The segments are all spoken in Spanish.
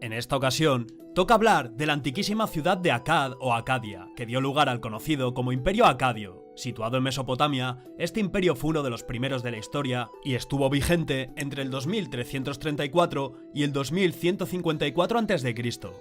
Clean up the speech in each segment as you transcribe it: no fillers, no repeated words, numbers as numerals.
En esta ocasión, toca hablar de la antiquísima ciudad de Akkad o Acadia, que dio lugar al conocido como Imperio Acadio. Situado en Mesopotamia, este imperio fue uno de los primeros de la historia y estuvo vigente entre el 2334 y el 2154 a.C.,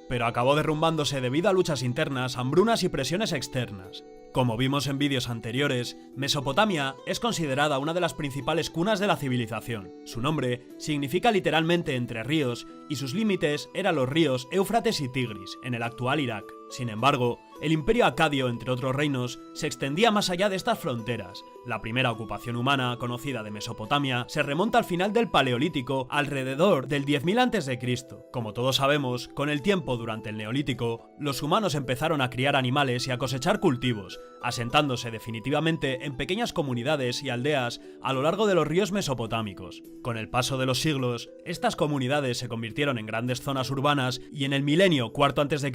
pero acabó derrumbándose debido a luchas internas, hambrunas y presiones externas. Como vimos en vídeos anteriores, Mesopotamia es considerada una de las principales cunas de la civilización. Su nombre significa literalmente entre ríos y sus límites eran los ríos Éufrates y Tigris, en el actual Irak. Sin embargo, el imperio acadio, entre otros reinos, se extendía más allá de estas fronteras. La primera ocupación humana conocida de Mesopotamia se remonta al final del Paleolítico, alrededor del 10.000 a.C. Como todos sabemos, con el tiempo durante el Neolítico, los humanos empezaron a criar animales y a cosechar cultivos, asentándose definitivamente en pequeñas comunidades y aldeas a lo largo de los ríos mesopotámicos. Con el paso de los siglos, estas comunidades se convirtieron en grandes zonas urbanas y en el milenio IV a.C.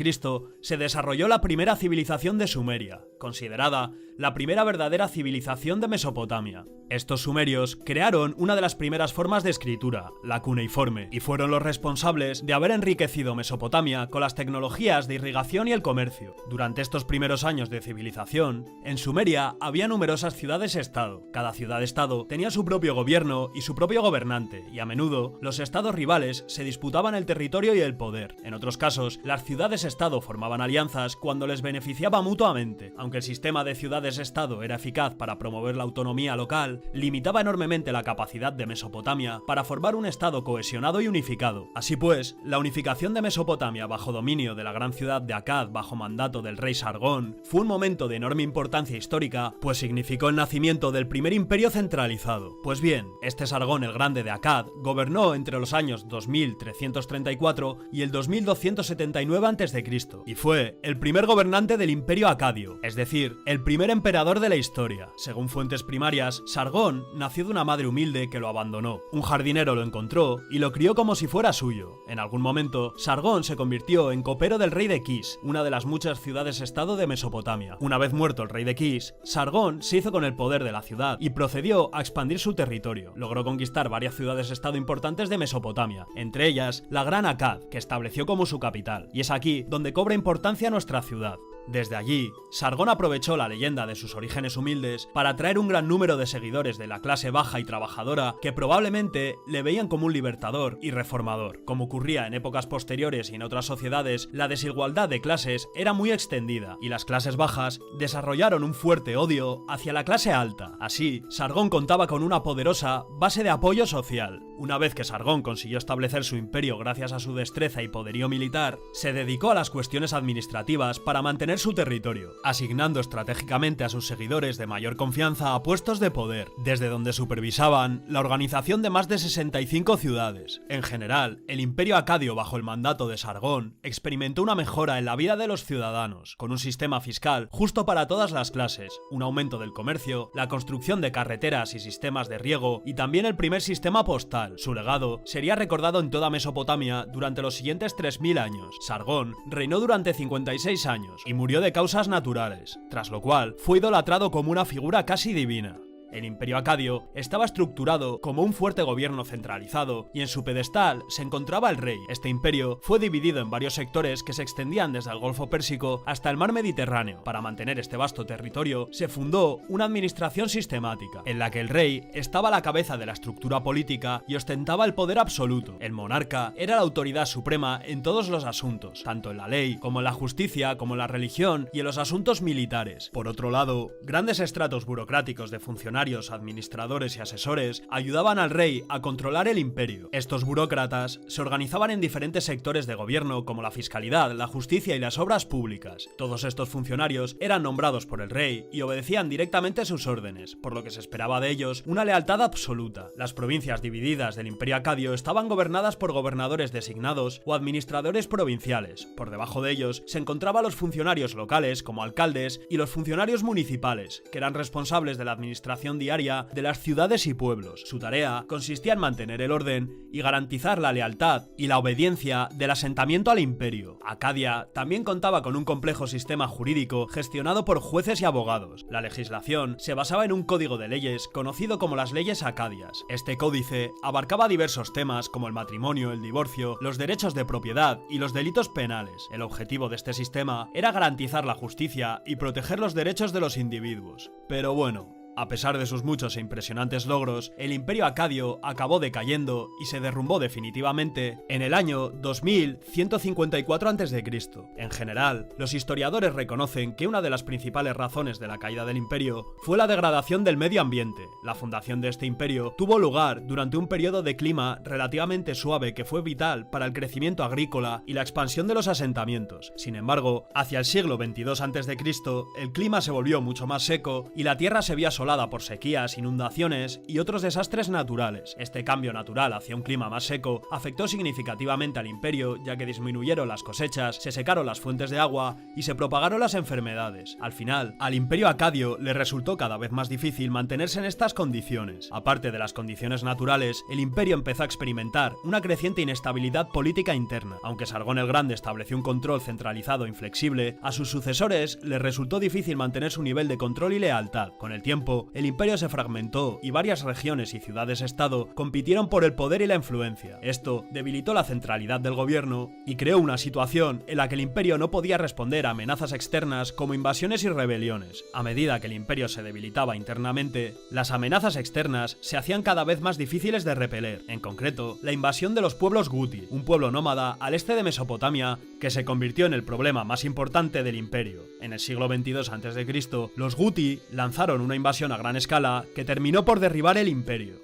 se desarrolló la primera civilización de Sumeria, considerada la primera verdadera civilización de Mesopotamia. Estos sumerios crearon una de las primeras formas de escritura, la cuneiforme, y fueron los responsables de haber enriquecido Mesopotamia con las tecnologías de irrigación y el comercio. Durante estos primeros años de civilización, en Sumeria había numerosas ciudades-estado. Cada ciudad-estado tenía su propio gobierno y su propio gobernante, y a menudo los estados rivales se disputaban el territorio y el poder. En otros casos, las ciudades-estado formaban alianzas cuando les beneficiaba mutuamente. Aunque el sistema de ciudades-estado era eficaz para promover la autonomía local, limitaba enormemente la capacidad de Mesopotamia para formar un estado cohesionado y unificado. Así pues, la unificación de Mesopotamia bajo dominio de la gran ciudad de Akkad bajo mandato del rey Sargón fue un momento de enorme importancia histórica, pues significó el nacimiento del primer imperio centralizado. Pues bien, este Sargón el Grande de Akkad gobernó entre los años 2334 y el 2279 a.C. y fue el primer gobernante del imperio acadio, es decir, el primer emperador de la historia. Según fuentes primarias, Sargón nació de una madre humilde que lo abandonó. Un jardinero lo encontró y lo crió como si fuera suyo. En algún momento, Sargón se convirtió en copero del rey de Kish, una de las muchas ciudades-estado de Mesopotamia. Una vez muerto el rey de Kish, Sargón se hizo con el poder de la ciudad y procedió a expandir su territorio. Logró conquistar varias ciudades-estado importantes de Mesopotamia, entre ellas la Gran Akkad, que estableció como su capital. Y es aquí donde cobra importancia nuestra ciudad. Desde allí, Sargón aprovechó la leyenda de sus orígenes humildes para atraer un gran número de seguidores de la clase baja y trabajadora que probablemente le veían como un libertador y reformador. Como ocurría en épocas posteriores y en otras sociedades, la desigualdad de clases era muy extendida y las clases bajas desarrollaron un fuerte odio hacia la clase alta. Así, Sargón contaba con una poderosa base de apoyo social. Una vez que Sargón consiguió establecer su imperio gracias a su destreza y poderío militar, se dedicó a las cuestiones administrativas para mantener su territorio, asignando estratégicamente a sus seguidores de mayor confianza a puestos de poder, desde donde supervisaban la organización de más de 65 ciudades. En general, el imperio acadio bajo el mandato de Sargón experimentó una mejora en la vida de los ciudadanos, con un sistema fiscal justo para todas las clases, un aumento del comercio, la construcción de carreteras y sistemas de riego y también el primer sistema postal. Su legado sería recordado en toda Mesopotamia durante los siguientes 3000 años. Sargón reinó durante 56 años y murió de causas naturales, tras lo cual fue idolatrado como una figura casi divina. El imperio acadio estaba estructurado como un fuerte gobierno centralizado y en su pedestal se encontraba el rey. Este imperio fue dividido en varios sectores que se extendían desde el Golfo Pérsico hasta el mar Mediterráneo. Para mantener este vasto territorio se fundó una administración sistemática, en la que el rey estaba a la cabeza de la estructura política y ostentaba el poder absoluto. El monarca era la autoridad suprema en todos los asuntos, tanto en la ley como en la justicia, como en la religión y en los asuntos militares. Por otro lado, grandes estratos burocráticos de funcionarios, administradores y asesores ayudaban al rey a controlar el imperio. Estos burócratas se organizaban en diferentes sectores de gobierno como la fiscalidad, la justicia y las obras públicas. Todos estos funcionarios eran nombrados por el rey y obedecían directamente sus órdenes, por lo que se esperaba de ellos una lealtad absoluta. Las provincias divididas del imperio acadio estaban gobernadas por gobernadores designados o administradores provinciales. Por debajo de ellos se encontraban los funcionarios locales como alcaldes y los funcionarios municipales, que eran responsables de la administración administración diaria de las ciudades y pueblos. Su tarea consistía en mantener el orden y garantizar la lealtad y la obediencia del asentamiento al imperio. Acadia también contaba con un complejo sistema jurídico gestionado por jueces y abogados. La legislación se basaba en un código de leyes conocido como las leyes acadias. Este códice abarcaba diversos temas como el matrimonio, el divorcio, los derechos de propiedad y los delitos penales. El objetivo de este sistema era garantizar la justicia y proteger los derechos de los individuos. Pero bueno, a pesar de sus muchos e impresionantes logros, el imperio acadio acabó decayendo y se derrumbó definitivamente en el año 2154 a.C. En general, los historiadores reconocen que una de las principales razones de la caída del imperio fue la degradación del medio ambiente. La fundación de este imperio tuvo lugar durante un periodo de clima relativamente suave que fue vital para el crecimiento agrícola y la expansión de los asentamientos. Sin embargo, hacia el siglo XXII a.C., el clima se volvió mucho más seco y la tierra se vio asolada por sequías, inundaciones y otros desastres naturales. Este cambio natural hacia un clima más seco afectó significativamente al imperio, ya que disminuyeron las cosechas, se secaron las fuentes de agua y se propagaron las enfermedades. Al final, al imperio acadio le resultó cada vez más difícil mantenerse en estas condiciones. Aparte de las condiciones naturales, el imperio empezó a experimentar una creciente inestabilidad política interna. Aunque Sargón el Grande estableció un control centralizado e inflexible, a sus sucesores les resultó difícil mantener su nivel de control y lealtad. Con el tiempo, el imperio se fragmentó y varias regiones y ciudades-estado compitieron por el poder y la influencia. Esto debilitó la centralidad del gobierno y creó una situación en la que el imperio no podía responder a amenazas externas como invasiones y rebeliones. A medida que el imperio se debilitaba internamente, las amenazas externas se hacían cada vez más difíciles de repeler. En concreto, la invasión de los pueblos guti, un pueblo nómada al este de Mesopotamia que se convirtió en el problema más importante del imperio. En el siglo XXII a.C., los guti lanzaron una invasión a gran escala que terminó por derribar el imperio.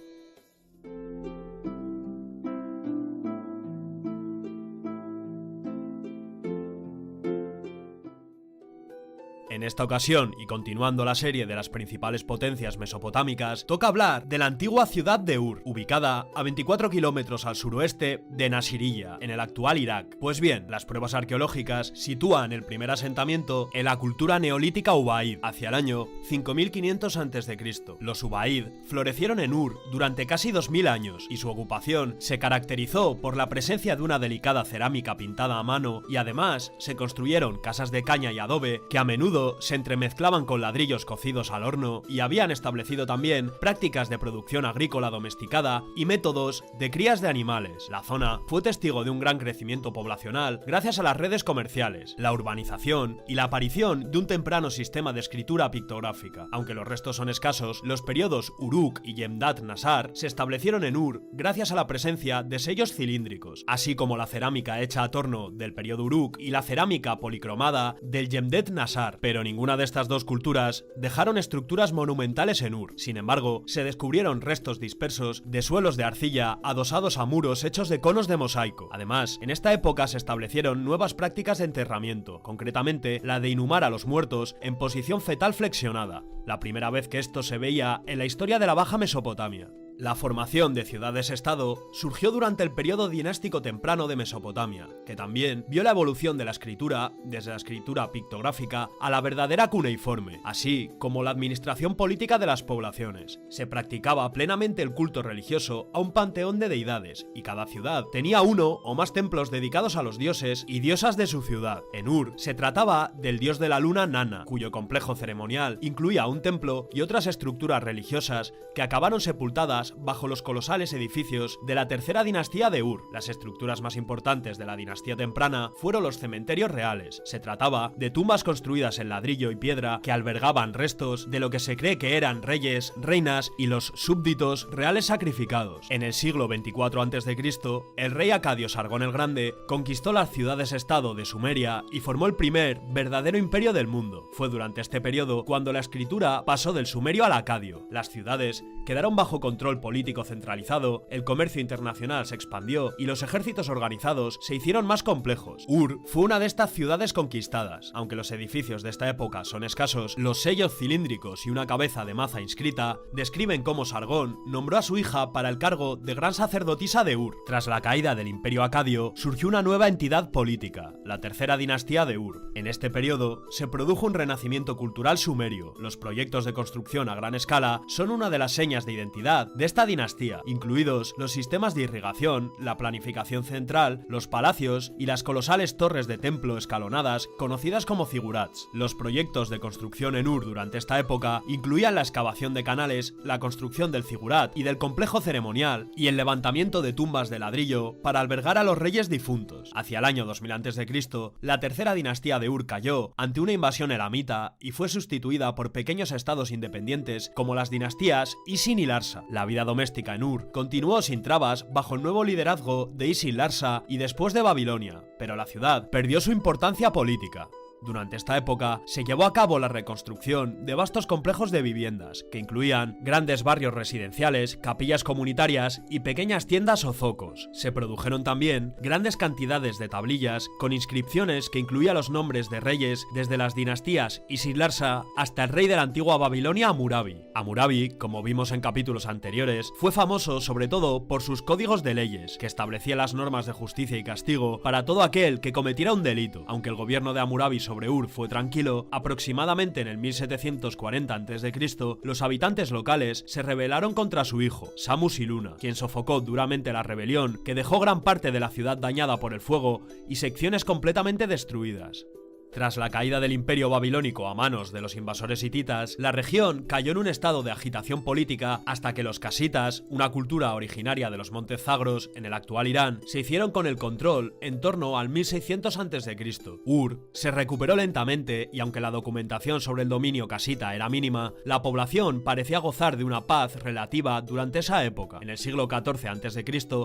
En esta ocasión, y continuando la serie de las principales potencias mesopotámicas, toca hablar de la antigua ciudad de Ur, ubicada a 24 kilómetros al suroeste de Nasiriyah, en el actual Irak. Pues bien, las pruebas arqueológicas sitúan el primer asentamiento en la cultura neolítica Ubaid, hacia el año 5500 a.C. Los Ubaid florecieron en Ur durante casi 2000 años, y su ocupación se caracterizó por la presencia de una delicada cerámica pintada a mano, y además se construyeron casas de caña y adobe que a menudo se entremezclaban con ladrillos cocidos al horno, y habían establecido también prácticas de producción agrícola domesticada y métodos de crías de animales. La zona fue testigo de un gran crecimiento poblacional gracias a las redes comerciales, la urbanización y la aparición de un temprano sistema de escritura pictográfica. Aunque los restos son escasos, los periodos Uruk y Yemdat Nasar se establecieron en Ur gracias a la presencia de sellos cilíndricos, así como la cerámica hecha a torno del periodo Uruk y la cerámica policromada del Yemdet Nasar. Pero ninguna de estas dos culturas dejaron estructuras monumentales en Ur. Sin embargo, se descubrieron restos dispersos de suelos de arcilla adosados a muros hechos de conos de mosaico. Además, en esta época se establecieron nuevas prácticas de enterramiento, concretamente la de inhumar a los muertos en posición fetal flexionada, la primera vez que esto se veía en la historia de la Baja Mesopotamia. La formación de ciudades-estado surgió durante el periodo dinástico temprano de Mesopotamia, que también vio la evolución de la escritura, desde la escritura pictográfica a la verdadera cuneiforme, así como la administración política de las poblaciones. Se practicaba plenamente el culto religioso a un panteón de deidades, y cada ciudad tenía uno o más templos dedicados a los dioses y diosas de su ciudad. En Ur se trataba del dios de la luna Nana, cuyo complejo ceremonial incluía un templo y otras estructuras religiosas que acabaron sepultadas bajo los colosales edificios de la tercera dinastía de Ur. Las estructuras más importantes de la dinastía temprana fueron los cementerios reales. Se trataba de tumbas construidas en ladrillo y piedra que albergaban restos de lo que se cree que eran reyes, reinas y los súbditos reales sacrificados. En el siglo 24 a.C., el rey acadio Sargón el Grande conquistó las ciudades-estado de Sumeria y formó el primer verdadero imperio del mundo. Fue durante este periodo cuando la escritura pasó del sumerio al acadio. Las ciudades quedaron bajo control control político centralizado, el comercio internacional se expandió y los ejércitos organizados se hicieron más complejos. Ur fue una de estas ciudades conquistadas. Aunque los edificios de esta época son escasos, los sellos cilíndricos y una cabeza de maza inscrita describen cómo Sargón nombró a su hija para el cargo de gran sacerdotisa de Ur. Tras la caída del Imperio Acadio, surgió una nueva entidad política, la tercera dinastía de Ur. En este periodo se produjo un renacimiento cultural sumerio. Los proyectos de construcción a gran escala son una de las señas de identidad de esta dinastía, incluidos los sistemas de irrigación, la planificación central, los palacios y las colosales torres de templo escalonadas conocidas como zigurats. Los proyectos de construcción en Ur durante esta época incluían la excavación de canales, la construcción del zigurat y del complejo ceremonial y el levantamiento de tumbas de ladrillo para albergar a los reyes difuntos. Hacia el año 2000 a.C., la tercera dinastía de Ur cayó ante una invasión elamita y fue sustituida por pequeños estados independientes como las dinastías Isin y Larsa. La vida doméstica en Ur continuó sin trabas bajo el nuevo liderazgo de Isin-Larsa y después de Babilonia, pero la ciudad perdió su importancia política. Durante esta época se llevó a cabo la reconstrucción de vastos complejos de viviendas, que incluían grandes barrios residenciales, capillas comunitarias y pequeñas tiendas o zocos. Se produjeron también grandes cantidades de tablillas con inscripciones que incluían los nombres de reyes desde las dinastías Isin-Larsa hasta el rey de la antigua Babilonia Hammurabi. Hammurabi, como vimos en capítulos anteriores, fue famoso sobre todo por sus códigos de leyes, que establecía las normas de justicia y castigo para todo aquel que cometiera un delito. Aunque el gobierno de Hammurabi sobre Ur fue tranquilo, aproximadamente en el 1740 a.C., los habitantes locales se rebelaron contra su hijo, Samu-Siluna, quien sofocó duramente la rebelión que dejó gran parte de la ciudad dañada por el fuego y secciones completamente destruidas. Tras la caída del imperio babilónico a manos de los invasores hititas, la región cayó en un estado de agitación política hasta que los casitas, una cultura originaria de los montes Zagros en el actual Irán, se hicieron con el control en torno al 1600 a.C. Ur se recuperó lentamente y aunque la documentación sobre el dominio casita era mínima, la población parecía gozar de una paz relativa durante esa época. En el siglo XIV a.C.,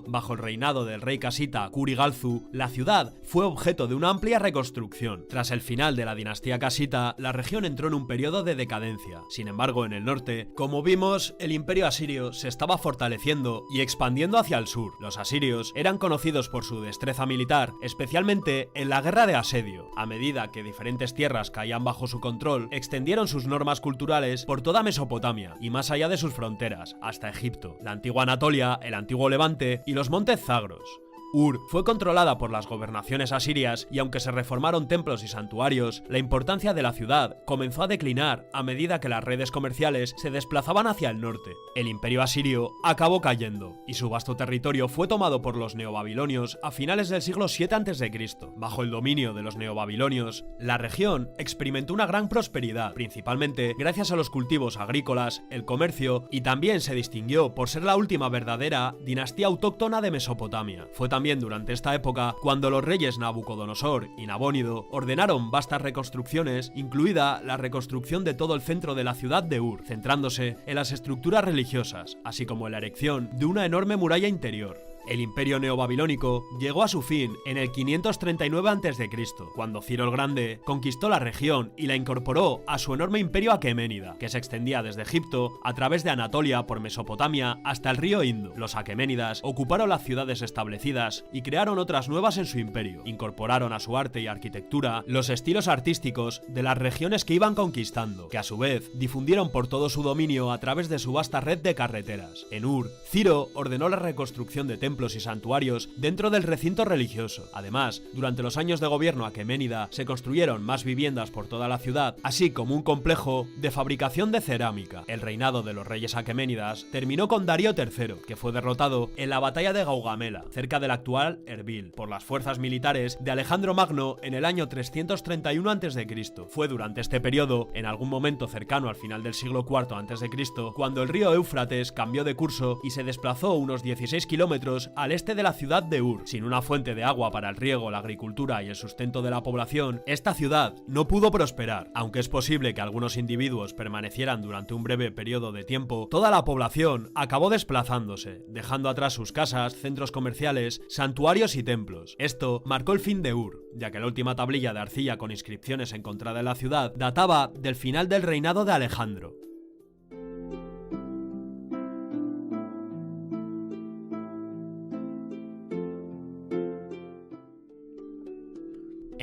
bajo el reinado del rey casita Kurigalzu, la ciudad fue objeto de una amplia reconstrucción. Tras el final de la dinastía casita, la región entró en un periodo de decadencia. Sin embargo, en el norte, como vimos, el imperio asirio se estaba fortaleciendo y expandiendo hacia el sur. Los asirios eran conocidos por su destreza militar, especialmente en la guerra de asedio. A medida que diferentes tierras caían bajo su control, extendieron sus normas culturales por toda Mesopotamia y más allá de sus fronteras, hasta Egipto, la antigua Anatolia, el antiguo Levante y los montes Zagros. Ur fue controlada por las gobernaciones asirias y aunque se reformaron templos y santuarios, la importancia de la ciudad comenzó a declinar a medida que las redes comerciales se desplazaban hacia el norte. El imperio asirio acabó cayendo y su vasto territorio fue tomado por los neobabilonios a finales del siglo VII a.C. Bajo el dominio de los neobabilonios, la región experimentó una gran prosperidad, principalmente gracias a los cultivos agrícolas, el comercio y también se distinguió por ser la última verdadera dinastía autóctona de Mesopotamia. Fue también durante esta época cuando los reyes Nabucodonosor y Nabónido ordenaron vastas reconstrucciones, incluida la reconstrucción de todo el centro de la ciudad de Ur, centrándose en las estructuras religiosas, así como en la erección de una enorme muralla interior. El imperio neobabilónico llegó a su fin en el 539 a.C., cuando Ciro el Grande conquistó la región y la incorporó a su enorme imperio aqueménida, que se extendía desde Egipto a través de Anatolia por Mesopotamia hasta el río Indo. Los aqueménidas ocuparon las ciudades establecidas y crearon otras nuevas en su imperio. Incorporaron a su arte y arquitectura los estilos artísticos de las regiones que iban conquistando, que a su vez difundieron por todo su dominio a través de su vasta red de carreteras. En Ur, Ciro ordenó la reconstrucción de templos y santuarios dentro del recinto religioso. Además, durante los años de gobierno aqueménida se construyeron más viviendas por toda la ciudad, así como un complejo de fabricación de cerámica. El reinado de los reyes aqueménidas terminó con Darío III, que fue derrotado en la batalla de Gaugamela, cerca del actual Erbil, por las fuerzas militares de Alejandro Magno en el año 331 a.C. Fue durante este periodo, en algún momento cercano al final del siglo IV a.C., cuando el río Éufrates cambió de curso y se desplazó unos 16 kilómetros al este de la ciudad de Ur. Sin una fuente de agua para el riego, la agricultura y el sustento de la población, esta ciudad no pudo prosperar. Aunque es posible que algunos individuos permanecieran durante un breve periodo de tiempo, toda la población acabó desplazándose, dejando atrás sus casas, centros comerciales, santuarios y templos. Esto marcó el fin de Ur, ya que la última tablilla de arcilla con inscripciones encontrada en la ciudad databa del final del reinado de Alejandro.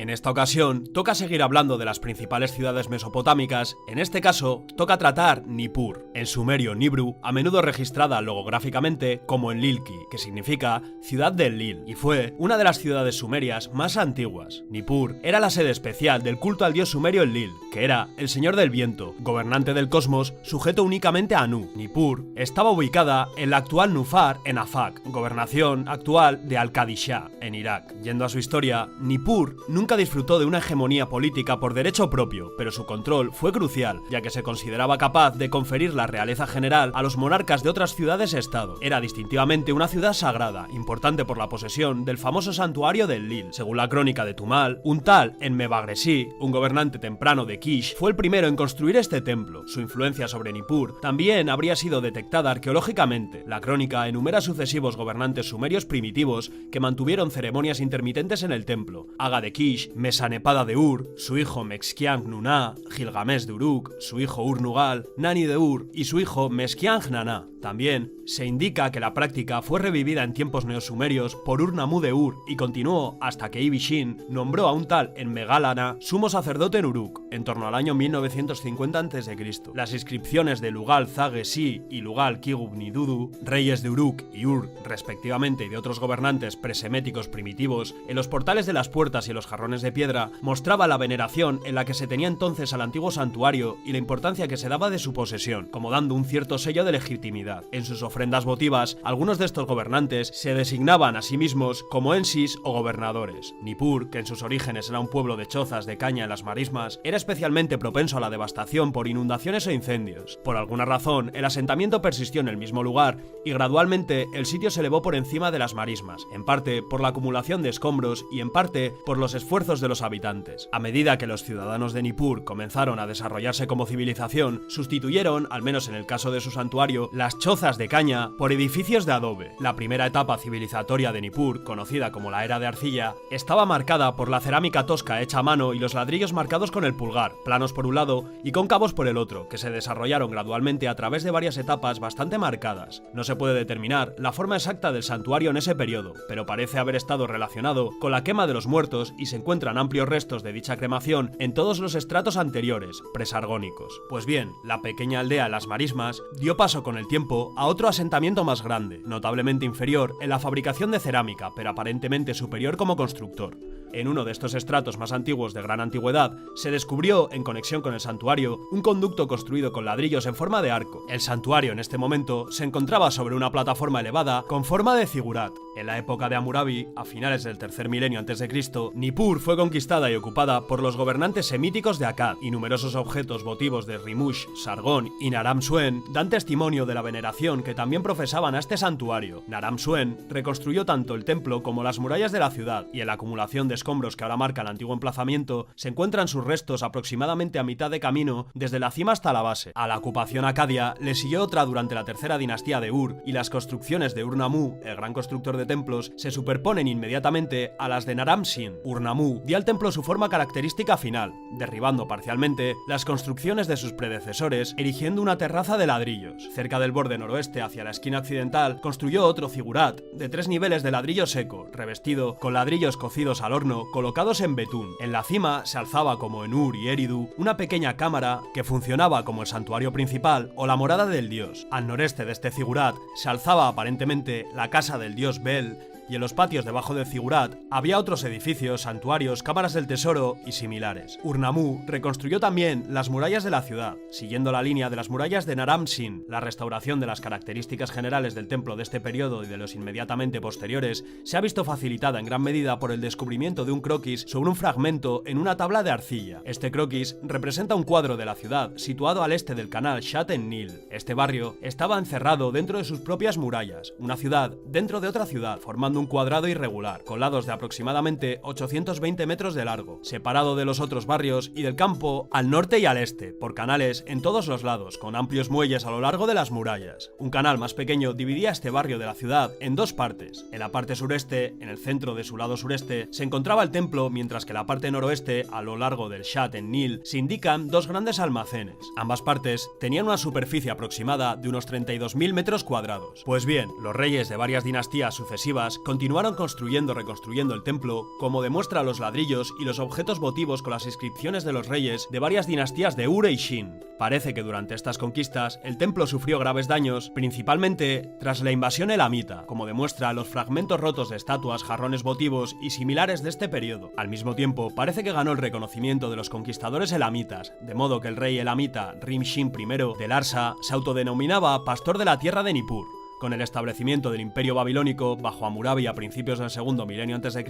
En esta ocasión, toca seguir hablando de las principales ciudades mesopotámicas, en este caso, toca tratar Nippur, en sumerio Nibru, a menudo registrada logográficamente como Enlilki, que significa ciudad del Lil, y fue una de las ciudades sumerias más antiguas. Nippur era la sede especial del culto al dios sumerio Enlil, que era el señor del viento, gobernante del cosmos, sujeto únicamente a Anu. Nippur estaba ubicada en la actual Nufar en Afak, gobernación actual de Al-Qadishah, en Irak. Yendo a su historia, Nippur nunca disfrutó de una hegemonía política por derecho propio, pero su control fue crucial, ya que se consideraba capaz de conferir la realeza general a los monarcas de otras ciudades-estado. Era distintivamente una ciudad sagrada, importante por la posesión del famoso santuario del Lil. Según la crónica de Tumal, un tal Enmebagresi, un gobernante temprano de Kish, fue el primero en construir este templo. Su influencia sobre Nippur también habría sido detectada arqueológicamente. La crónica enumera sucesivos gobernantes sumerios primitivos que mantuvieron ceremonias intermitentes en el templo: Aga de Kish, Mesanepada de Ur, su hijo Mexquiang Nuná, Gilgamesh de Uruk, su hijo Ur-Nugal, Nani de Ur y su hijo Mexquiang Naná. También se indica que la práctica fue revivida en tiempos neosumerios por Ur-Nammu de Ur y continuó hasta que Ibishin nombró a un tal Enmegalana sumo sacerdote en Uruk, en torno al año 1950 a.C. Las inscripciones de Lugal-Zage-Si y Lugal-Kigub-Nidudu, reyes de Uruk y Ur, respectivamente, y de otros gobernantes preseméticos primitivos, en los portales de las puertas y los jarrones de piedra, mostraba la veneración en la que se tenía entonces al antiguo santuario y la importancia que se daba de su posesión, como dando un cierto sello de legitimidad. En sus ofrendas votivas, algunos de estos gobernantes se designaban a sí mismos como ensis o gobernadores. Nippur, que en sus orígenes era un pueblo de chozas de caña en las marismas, era especialmente propenso a la devastación por inundaciones o incendios. Por alguna razón, el asentamiento persistió en el mismo lugar y gradualmente el sitio se elevó por encima de las marismas, en parte por la acumulación de escombros y en parte por los esfuerzos de los habitantes. A medida que los ciudadanos de Nippur comenzaron a desarrollarse como civilización, sustituyeron, al menos en el caso de su santuario, las chozas de caña por edificios de adobe. La primera etapa civilizatoria de Nippur, conocida como la era de arcilla, estaba marcada por la cerámica tosca hecha a mano y los ladrillos marcados con el pulgar, planos por un lado y cóncavos por el otro, que se desarrollaron gradualmente a través de varias etapas bastante marcadas. No se puede determinar la forma exacta del santuario en ese periodo, pero parece haber estado relacionado con la quema de los muertos y se encuentran amplios restos de dicha cremación en todos los estratos anteriores, presargónicos. Pues bien, la pequeña aldea Las Marismas dio paso con el tiempo a otro asentamiento más grande, notablemente inferior en la fabricación de cerámica, pero aparentemente superior como constructor. En uno de estos estratos más antiguos de gran antigüedad, se descubrió, en conexión con el santuario, un conducto construido con ladrillos en forma de arco. El santuario en este momento se encontraba sobre una plataforma elevada con forma de zigurat. En la época de Hammurabi, a finales del tercer milenio a.C., Nippur fue conquistada y ocupada por los gobernantes semíticos de Akkad, y numerosos objetos votivos de Rimush, Sargón y Naram-Shuen dan testimonio de la veneración que también profesaban a este santuario. Naram-Shuen reconstruyó tanto el templo como las murallas de la ciudad, y en la acumulación de escombros que ahora marca el antiguo emplazamiento se encuentran sus restos aproximadamente a mitad de camino desde la cima hasta la base. A la ocupación acadia le siguió otra durante la tercera dinastía de Ur, y las construcciones de Ur-Nammu, el gran constructor de templos, se superponen inmediatamente a las de Naram-Sin. Ur-Nammu dio al templo su forma característica final, derribando parcialmente las construcciones de sus predecesores, erigiendo una terraza de ladrillos. Cerca del borde noroeste hacia la esquina occidental construyó otro zigurat de 3 niveles de ladrillo seco, revestido con ladrillos cocidos al horno colocados en betún. En la cima se alzaba, como en Ur y Eridu, una pequeña cámara que funcionaba como el santuario principal o la morada del dios. Al noreste de este zigurat se alzaba aparentemente la casa del dios Bel, y en los patios debajo del zigurat había otros edificios, santuarios, cámaras del tesoro y similares. Ur-Nammu reconstruyó también las murallas de la ciudad, siguiendo la línea de las murallas de Naram-Sin. La restauración de las características generales del templo de este periodo y de los inmediatamente posteriores se ha visto facilitada en gran medida por el descubrimiento de un croquis sobre un fragmento en una tabla de arcilla. Este croquis representa un cuadro de la ciudad situado al este del canal Shat en Nil. Este barrio estaba encerrado dentro de sus propias murallas, una ciudad dentro de otra ciudad, formando un cuadrado irregular, con lados de aproximadamente 820 metros de largo, separado de los otros barrios y del campo al norte y al este, por canales en todos los lados, con amplios muelles a lo largo de las murallas. Un canal más pequeño dividía este barrio de la ciudad en dos partes. En la parte sureste, en el centro de su lado sureste, se encontraba el templo, mientras que en la parte noroeste, a lo largo del Shat en Nil, se indican dos grandes almacenes. Ambas partes tenían una superficie aproximada de unos 32.000 metros cuadrados. Pues bien, los reyes de varias dinastías sucesivas continuaron reconstruyendo el templo, como demuestra los ladrillos y los objetos votivos con las inscripciones de los reyes de varias dinastías de Ure y Shin. Parece que durante estas conquistas el templo sufrió graves daños, principalmente tras la invasión elamita, como demuestra los fragmentos rotos de estatuas, jarrones votivos y similares de este periodo. Al mismo tiempo, parece que ganó el reconocimiento de los conquistadores elamitas, de modo que el rey elamita Rim-Shin I de Larsa se autodenominaba pastor de la tierra de Nippur. Con el establecimiento del Imperio Babilónico bajo Hammurabi a principios del segundo milenio a.C.,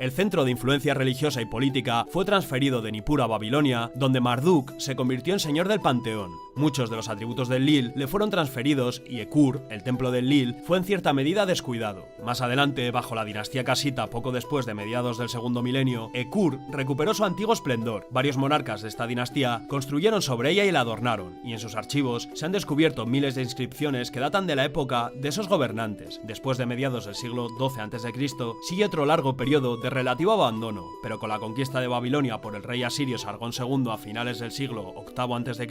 el centro de influencia religiosa y política fue transferido de Nippur a Babilonia, donde Marduk se convirtió en señor del panteón. Muchos de los atributos del Lil le fueron transferidos y Ekur, el templo del Lil, fue en cierta medida descuidado. Más adelante, bajo la dinastía casita, poco después de mediados del segundo milenio, Ekur recuperó su antiguo esplendor. Varios monarcas de esta dinastía construyeron sobre ella y la adornaron, y en sus archivos se han descubierto miles de inscripciones que datan de la época de esos gobernantes. Después de mediados del siglo XII a.C., sigue otro largo periodo de relativo abandono, pero con la conquista de Babilonia por el rey asirio Sargón II a finales del siglo VIII a.C.,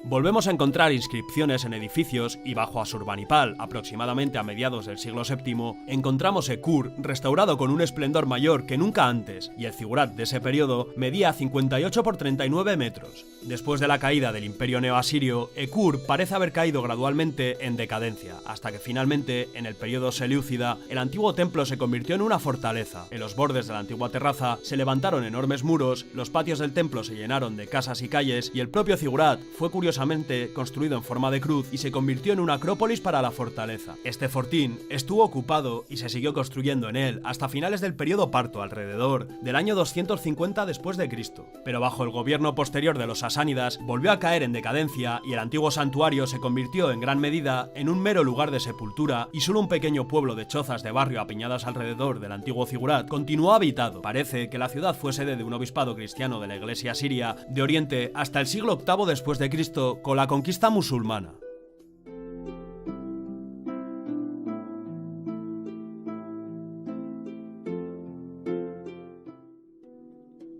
volvemos a encontrar inscripciones en edificios y bajo Asurbanipal, aproximadamente a mediados del siglo VII, encontramos Ekur restaurado con un esplendor mayor que nunca antes, y el zigurat de ese periodo medía 58 por 39 metros. Después de la caída del imperio neoasirio, Ekur parece haber caído gradualmente en decadencia, hasta que finalmente, en el periodo seleucida, el antiguo templo se convirtió en una fortaleza. En los bordes de la antigua terraza se levantaron enormes muros, los patios del templo se llenaron de casas y calles, y el propio zigurat fue curiosamente construido en forma de cruz y se convirtió en una acrópolis para la fortaleza. Este fortín estuvo ocupado y se siguió construyendo en él hasta finales del periodo parto, alrededor del año 250 después de Cristo. Pero bajo el gobierno posterior de los sasánidas volvió a caer en decadencia y el antiguo santuario se convirtió en gran medida en un mero lugar de sepultura, y solo un pequeño pueblo de chozas de barrio apiñadas alrededor del antiguo zigurat continuó habitado. Parece que la ciudad fue sede de un obispado cristiano de la iglesia siria de Oriente hasta el siglo VIII después de Cristo, con la conquista musulmana.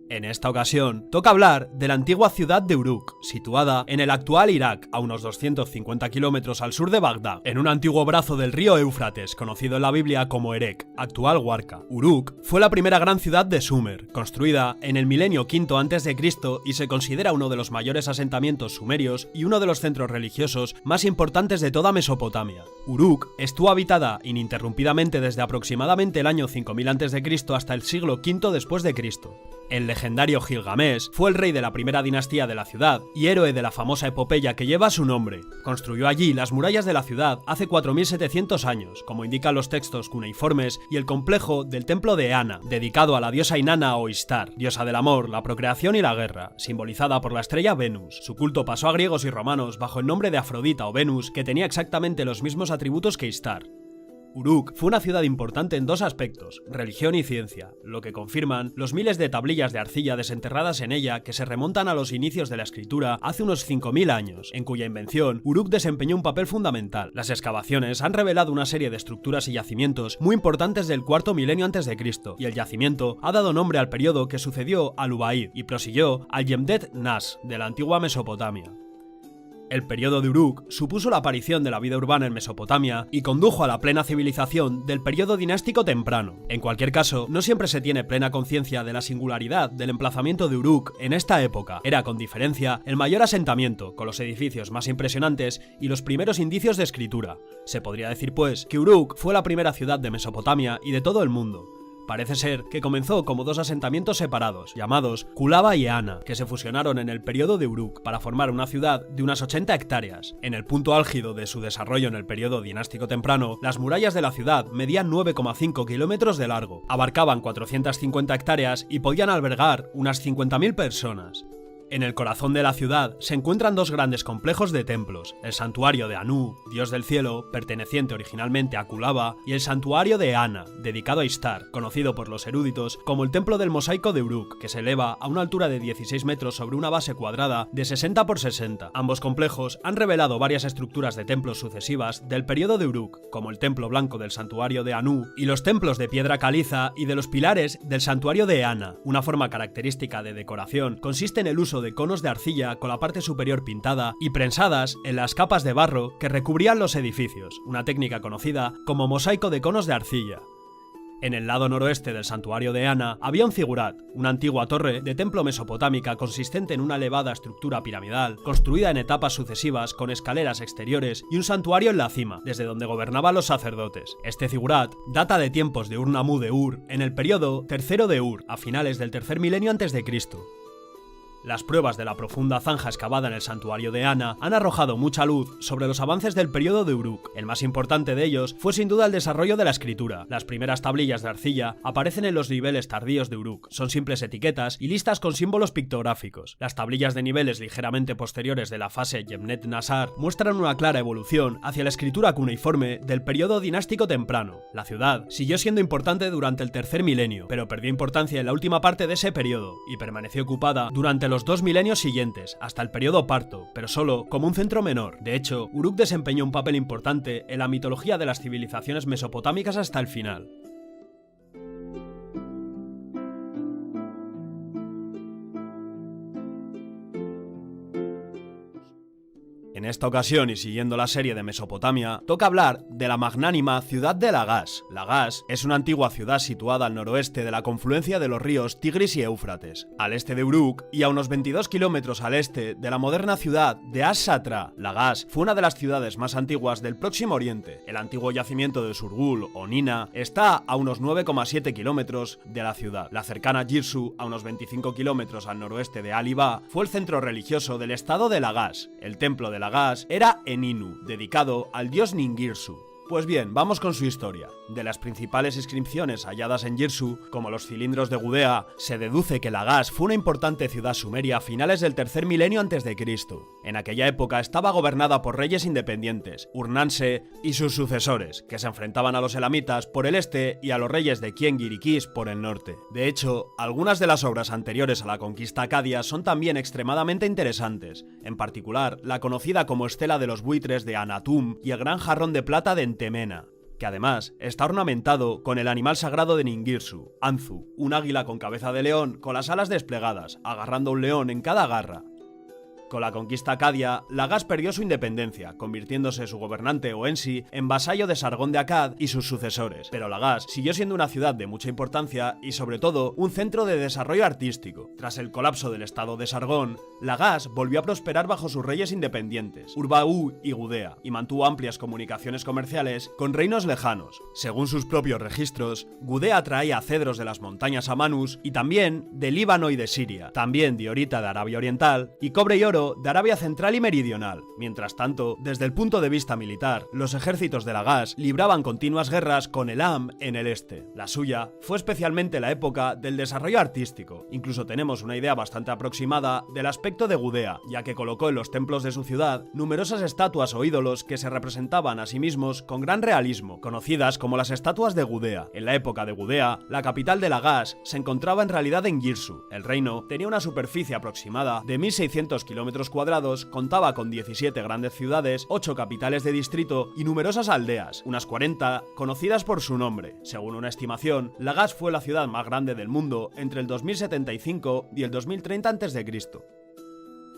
En esta ocasión, toca hablar de la antigua ciudad de Uruk, situada en el actual Irak, a unos 250 kilómetros al sur de Bagdad, en un antiguo brazo del río Éufrates, conocido en la Biblia como Erek, actual Huarca. Uruk fue la primera gran ciudad de Sumer, construida en el milenio V a.C. y se considera uno de los mayores asentamientos sumerios y uno de los centros religiosos más importantes de toda Mesopotamia. Uruk estuvo habitada ininterrumpidamente desde aproximadamente el año 5000 a.C. hasta el siglo V después de Cristo. El legendario Gilgamesh fue el rey de la primera dinastía de la ciudad y héroe de la famosa epopeya que lleva su nombre. Construyó allí las murallas de la ciudad hace 4700 años, como indican los textos cuneiformes, y el complejo del templo de Eana, dedicado a la diosa Inanna o Istar, diosa del amor, la procreación y la guerra, simbolizada por la estrella Venus. Su culto pasó a griegos y romanos bajo el nombre de Afrodita o Venus, que tenía exactamente los mismos atributos que Istar. Uruk fue una ciudad importante en dos aspectos, religión y ciencia, lo que confirman los miles de tablillas de arcilla desenterradas en ella que se remontan a los inicios de la escritura hace unos 5000 años, en cuya invención Uruk desempeñó un papel fundamental. Las excavaciones han revelado una serie de estructuras y yacimientos muy importantes del cuarto milenio antes de Cristo, y el yacimiento ha dado nombre al periodo que sucedió al Ubaid y prosiguió al Yemdet Nas de la antigua Mesopotamia. El periodo de Uruk supuso la aparición de la vida urbana en Mesopotamia y condujo a la plena civilización del periodo dinástico temprano. En cualquier caso, no siempre se tiene plena conciencia de la singularidad del emplazamiento de Uruk en esta época. Era, con diferencia, el mayor asentamiento, con los edificios más impresionantes y los primeros indicios de escritura. Se podría decir, pues, que Uruk fue la primera ciudad de Mesopotamia y de todo el mundo. Parece ser que comenzó como dos asentamientos separados, llamados Kulaba y Eana, que se fusionaron en el periodo de Uruk para formar una ciudad de unas 80 hectáreas. En el punto álgido de su desarrollo en el periodo dinástico temprano, las murallas de la ciudad medían 9,5 kilómetros de largo, abarcaban 450 hectáreas y podían albergar unas 50.000 personas. En el corazón de la ciudad se encuentran dos grandes complejos de templos, el santuario de Anu, dios del cielo, perteneciente originalmente a Kulaba, y el santuario de Eana, dedicado a Istar, conocido por los eruditos como el templo del mosaico de Uruk, que se eleva a una altura de 16 metros sobre una base cuadrada de 60 por 60. Ambos complejos han revelado varias estructuras de templos sucesivas del periodo de Uruk, como el templo blanco del santuario de Anu y los templos de piedra caliza y de los pilares del santuario de Eana. Una forma característica de decoración consiste en el uso de conos de arcilla con la parte superior pintada y prensadas en las capas de barro que recubrían los edificios, una técnica conocida como mosaico de conos de arcilla. En el lado noroeste del santuario de Ana había un zigurat, una antigua torre de templo mesopotámica consistente en una elevada estructura piramidal, construida en etapas sucesivas con escaleras exteriores y un santuario en la cima, desde donde gobernaban los sacerdotes. Este zigurat data de tiempos de Ur-Nammu de Ur, en el periodo tercero de Ur, a finales del tercer milenio antes de Cristo. Las pruebas de la profunda zanja excavada en el santuario de Ana han arrojado mucha luz sobre los avances del periodo de Uruk. El más importante de ellos fue sin duda el desarrollo de la escritura. Las primeras tablillas de arcilla aparecen en los niveles tardíos de Uruk. Son simples etiquetas y listas con símbolos pictográficos. Las tablillas de niveles ligeramente posteriores de la fase Yemnet Nasar muestran una clara evolución hacia la escritura cuneiforme del periodo dinástico temprano. La ciudad siguió siendo importante durante el tercer milenio, pero perdió importancia en la última parte de ese periodo y permaneció ocupada durante los 2 milenios siguientes, hasta el periodo Parto, pero solo como un centro menor. De hecho, Uruk desempeñó un papel importante en la mitología de las civilizaciones mesopotámicas hasta el final. En esta ocasión, y siguiendo la serie de Mesopotamia, toca hablar de la magnánima ciudad de Lagash. Lagash es una antigua ciudad situada al noroeste de la confluencia de los ríos Tigris y Éufrates, al este de Uruk y a unos 22 kilómetros al este de la moderna ciudad de As-Satra. Lagash fue una de las ciudades más antiguas del Próximo Oriente. El antiguo yacimiento de Surgul o Nina está a unos 9,7 kilómetros de la ciudad. La cercana Girsu, a unos 25 kilómetros al noroeste de Alibá, fue el centro religioso del estado de Lagash. El templo de Lagash era Eninu, dedicado al dios Ningirsu. Pues bien, vamos con su historia. De las principales inscripciones halladas en Girsu, como los cilindros de Gudea, se deduce que Lagash fue una importante ciudad sumeria a finales del tercer milenio antes de Cristo. En aquella época estaba gobernada por reyes independientes, Urnanse y sus sucesores, que se enfrentaban a los elamitas por el este y a los reyes de Kiengir y Kish por el norte. De hecho, algunas de las obras anteriores a la conquista acadia son también extremadamente interesantes, en particular la conocida como Estela de los Buitres de Anatum y el gran jarrón de plata de Temena, que además está ornamentado con el animal sagrado de Ningirsu, Anzu, un águila con cabeza de león con las alas desplegadas, agarrando un león en cada garra. Con la conquista acadia, Lagash perdió su independencia, convirtiéndose su gobernante Oensi en vasallo de Sargón de Akkad y sus sucesores, pero Lagash siguió siendo una ciudad de mucha importancia y sobre todo un centro de desarrollo artístico. Tras el colapso del estado de Sargón, Lagash volvió a prosperar bajo sus reyes independientes, Urbaú y Gudea, y mantuvo amplias comunicaciones comerciales con reinos lejanos. Según sus propios registros, Gudea traía cedros de las montañas Amanus y también de Líbano y de Siria, también diorita de Arabia Oriental y cobre y oro de Arabia Central y Meridional. Mientras tanto, desde el punto de vista militar, los ejércitos de Lagash libraban continuas guerras con Elam en el este. La suya fue especialmente la época del desarrollo artístico. Incluso tenemos una idea bastante aproximada del aspecto de Gudea, ya que colocó en los templos de su ciudad numerosas estatuas o ídolos que se representaban a sí mismos con gran realismo, conocidas como las estatuas de Gudea. En la época de Gudea, la capital de Lagash se encontraba en realidad en Girsu. El reino tenía una superficie aproximada de 1600 kilómetros cuadrados, contaba con 17 grandes ciudades, 8 capitales de distrito y numerosas aldeas, unas 40 conocidas por su nombre. Según una estimación, Lagash fue la ciudad más grande del mundo entre el 2075 y el 2030 a.C.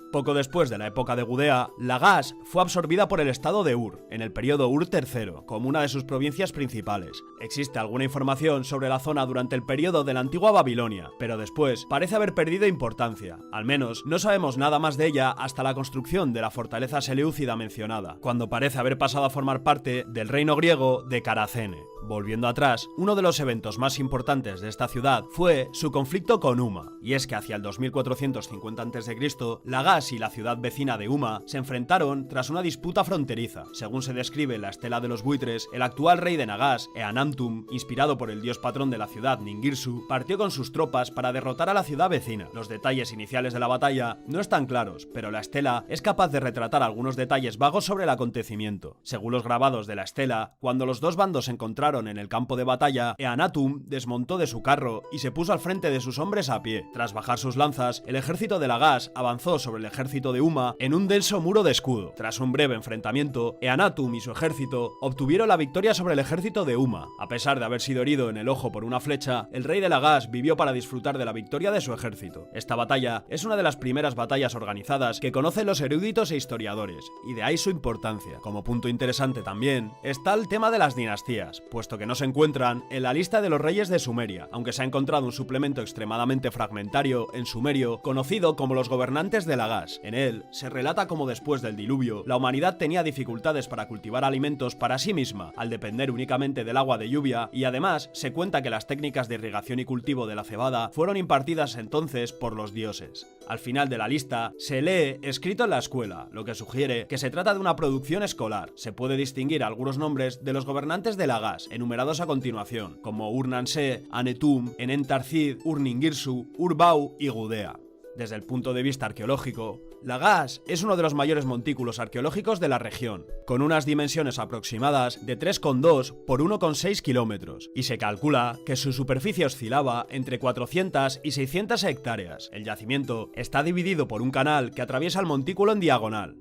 Poco después de la época de Gudea, Lagash fue absorbida por el estado de Ur, en el periodo Ur III, como una de sus provincias principales. Existe alguna información sobre la zona durante el periodo de la antigua Babilonia, pero después parece haber perdido importancia. Al menos, no sabemos nada más de ella hasta la construcción de la fortaleza seleucida mencionada, cuando parece haber pasado a formar parte del reino griego de Caracene. Volviendo atrás, uno de los eventos más importantes de esta ciudad fue su conflicto con Umma, y es que hacia el 2450 a.C., Lagash y la ciudad vecina de Umma se enfrentaron tras una disputa fronteriza. Según se describe en la Estela de los Buitres, el actual rey de Lagash, Eanantum, inspirado por el dios patrón de la ciudad Ningirsu, partió con sus tropas para derrotar a la ciudad vecina. Los detalles iniciales de la batalla no están claros, pero la estela es capaz de retratar algunos detalles vagos sobre el acontecimiento. Según los grabados de la estela, cuando los dos bandos se encontraron en el campo de batalla, Eannatum desmontó de su carro y se puso al frente de sus hombres a pie. Tras bajar sus lanzas, el ejército de Lagash avanzó sobre el ejército de Umma en un denso muro de escudo. Tras un breve enfrentamiento, Eannatum y su ejército obtuvieron la victoria sobre el ejército de Umma. A pesar de haber sido herido en el ojo por una flecha, el rey de Lagash vivió para disfrutar de la victoria de su ejército. Esta batalla es una de las primeras batallas organizadas que conocen los eruditos e historiadores, y de ahí su importancia. Como punto interesante también está el tema de las dinastías, pues puesto que no se encuentran en la lista de los reyes de Sumeria, aunque se ha encontrado un suplemento extremadamente fragmentario en sumerio conocido como los gobernantes de Lagash. En él se relata cómo después del diluvio, la humanidad tenía dificultades para cultivar alimentos para sí misma, al depender únicamente del agua de lluvia, y además se cuenta que las técnicas de irrigación y cultivo de la cebada fueron impartidas entonces por los dioses. Al final de la lista se lee escrito en la escuela, lo que sugiere que se trata de una producción escolar. Se puede distinguir algunos nombres de los gobernantes de Lagash, enumerados a continuación, como Ur-Nanshe, Anetum, Enentarcid, Ur-Ningirsu, Ur-Bau y Gudea. Desde el punto de vista arqueológico, Lagash es uno de los mayores montículos arqueológicos de la región, con unas dimensiones aproximadas de 3,2 por 1,6 kilómetros, y se calcula que su superficie oscilaba entre 400 y 600 hectáreas. El yacimiento está dividido por un canal que atraviesa el montículo en diagonal.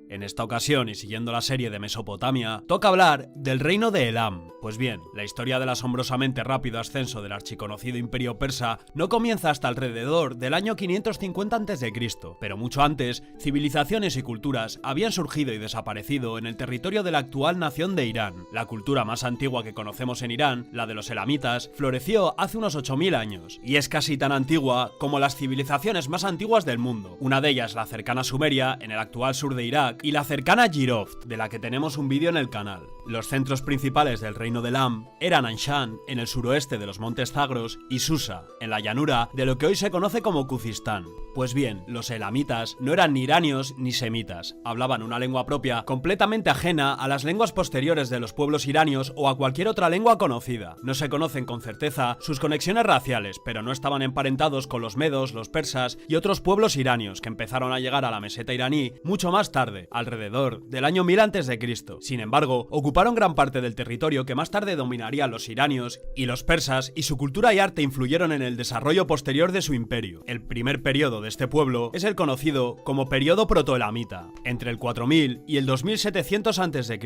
En esta ocasión, y siguiendo la serie de Mesopotamia, toca hablar del reino de Elam. Pues bien, la historia del asombrosamente rápido ascenso del archiconocido imperio persa no comienza hasta alrededor del año 550 a.C., pero mucho antes, civilizaciones y culturas habían surgido y desaparecido en el territorio de la actual nación de Irán. La cultura más antigua que conocemos en Irán, la de los elamitas, floreció hace unos 8000 años, y es casi tan antigua como las civilizaciones más antiguas del mundo. Una de ellas, la cercana Sumeria, en el actual sur de Irak, y la cercana Jiroft, de la que tenemos un vídeo en el canal. Los centros principales del reino de Elam eran Anshan, en el suroeste de los montes Zagros, y Susa, en la llanura de lo que hoy se conoce como Khuzistán. Pues bien, los elamitas no eran ni iranios ni semitas, hablaban una lengua propia completamente ajena a las lenguas posteriores de los pueblos iranios o a cualquier otra lengua conocida. No se conocen con certeza sus conexiones raciales, pero no estaban emparentados con los medos, los persas y otros pueblos iranios que empezaron a llegar a la meseta iraní mucho más tarde, alrededor del año 1000 a.C. Sin embargo, ocuparon gran parte del territorio que más tarde dominarían los iranios y los persas, y su cultura y arte influyeron en el desarrollo posterior de su imperio. El primer periodo de este pueblo es el conocido como periodo protoelamita, entre el 4000 y el 2700 a.C.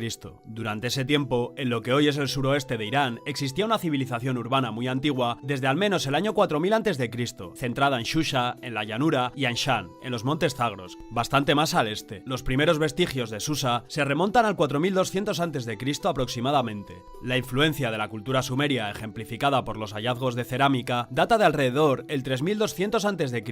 Durante ese tiempo, en lo que hoy es el suroeste de Irán, existía una civilización urbana muy antigua desde al menos el año 4000 a.C., centrada en Shusha, en la llanura, y Anshan, en los montes Zagros, bastante más al este. Los primeros vestigios de Susa se remontan al 4200 a.C. aproximadamente. La influencia de la cultura sumeria, ejemplificada por los hallazgos de cerámica, data de alrededor el 3200 a.C.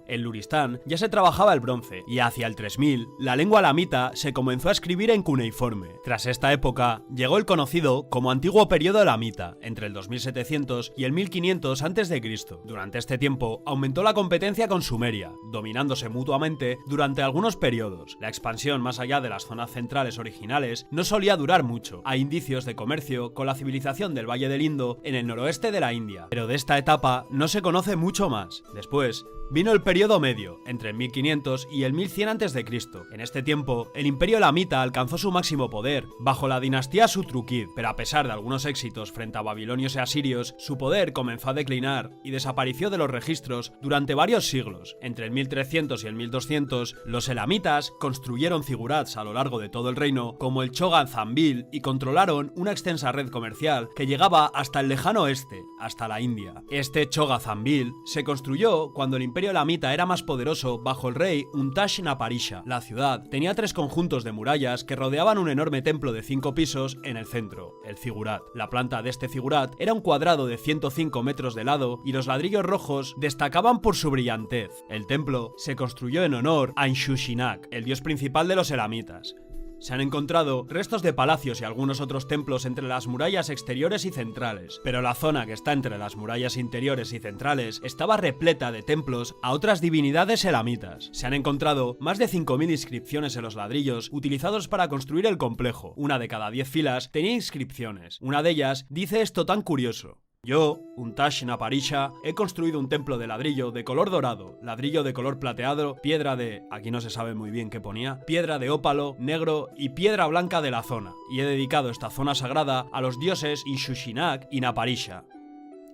En Luristán ya se trabajaba el bronce, y hacia el 3000 la lengua elamita se comenzó a escribir en cuneiforme. Tras esta época llegó el conocido como antiguo periodo elamita, entre el 2700 y el 1500 a.C. Durante este tiempo aumentó la competencia con Sumeria, dominándose mutuamente durante algunos periodos. La expansión más allá de las zonas centrales originales no solía durar mucho. Hay indicios de comercio con la civilización del Valle del Indo en el noroeste de la India, pero de esta etapa no se conoce mucho más. Después vino el periodo medio, entre el 1500 y el 1100 a.C. En este tiempo, el imperio elamita alcanzó su máximo poder bajo la dinastía Sutrukid, pero a pesar de algunos éxitos frente a babilonios y asirios, su poder comenzó a declinar y desapareció de los registros durante varios siglos. Entre el 1300 y el 1200, los elamitas construyeron zigurats a lo largo de todo el reino, como el Chogan Zambil, y controlaron una extensa red comercial que llegaba hasta el lejano oeste, hasta la India. Este Choga Zambil se construyó cuando el imperio elamita era más poderoso bajo el rey Untash-Naparisha. La ciudad tenía 3 conjuntos de murallas que rodeaban un enorme templo de 5 pisos en el centro, el zigurat. La planta de este zigurat era un cuadrado de 105 metros de lado y los ladrillos rojos destacaban por su brillantez. El templo se construyó en honor a Inshushinak, el dios principal de los elamitas. Se han encontrado restos de palacios y algunos otros templos entre las murallas exteriores y centrales, pero la zona que está entre las murallas interiores y centrales estaba repleta de templos a otras divinidades elamitas. Se han encontrado más de 5000 inscripciones en los ladrillos utilizados para construir el complejo. Una de cada 10 filas tenía inscripciones. Una de ellas dice esto tan curioso: yo, Untash-Naparisha, he construido un templo de ladrillo de color dorado, ladrillo de color plateado, piedra de... aquí no se sabe muy bien qué ponía, piedra de ópalo, negro y piedra blanca de la zona, y he dedicado esta zona sagrada a los dioses Inshushinak y Naparisha.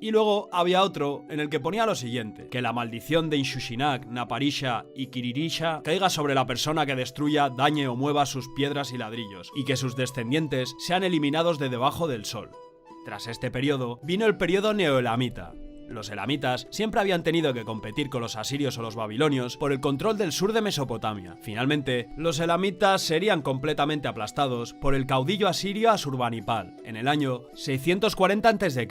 Y luego había otro en el que ponía lo siguiente: que la maldición de Inshushinak, Naparisha y Kiririsha caiga sobre la persona que destruya, dañe o mueva sus piedras y ladrillos, y que sus descendientes sean eliminados de debajo del sol. Tras este periodo, vino el periodo neoelamita, Los elamitas siempre habían tenido que competir con los asirios o los babilonios por el control del sur de Mesopotamia. Finalmente, los elamitas serían completamente aplastados por el caudillo asirio Asurbanipal en el año 640 a.C.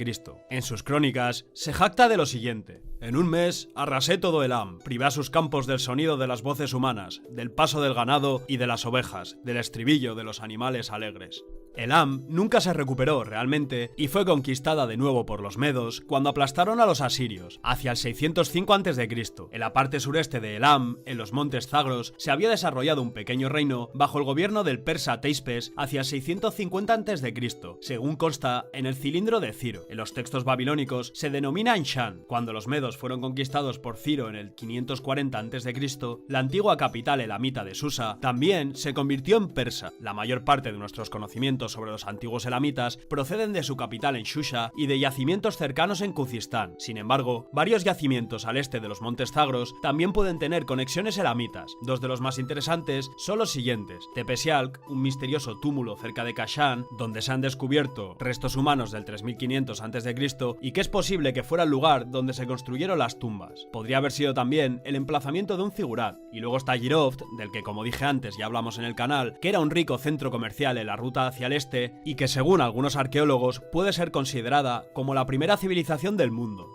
En sus crónicas se jacta de lo siguiente: en un mes arrasé todo Elam, privé a sus campos del sonido de las voces humanas, del paso del ganado y de las ovejas, del estribillo de los animales alegres. Elam nunca se recuperó realmente y fue conquistada de nuevo por los medos cuando aplastaron a los asirios hacia el 605 a.C. En la parte sureste de Elam, en los montes Zagros, se había desarrollado un pequeño reino bajo el gobierno del persa Teispes hacia el 650 a.C., según consta en el cilindro de Ciro. En los textos babilónicos se denomina Anshan. Cuando los medos fueron conquistados por Ciro en el 540 a.C., la antigua capital elamita de Susa también se convirtió en persa. La mayor parte de nuestros conocimientos sobre los antiguos elamitas proceden de su capital en Shusha y de yacimientos cercanos en Khuzistán. Sin embargo, varios yacimientos al este de los montes Zagros también pueden tener conexiones elamitas. Dos de los más interesantes son los siguientes: Tepesialk, un misterioso túmulo cerca de Kashan, donde se han descubierto restos humanos del 3500 a.C. y que es posible que fuera el lugar donde se construyeron las tumbas. Podría haber sido también el emplazamiento de un zigurat. Y luego está Jiroft, del que, como dije antes, ya hablamos en el canal, que era un rico centro comercial en la ruta hacia el este y que, según algunos arqueólogos, puede ser considerada como la primera civilización del mundo.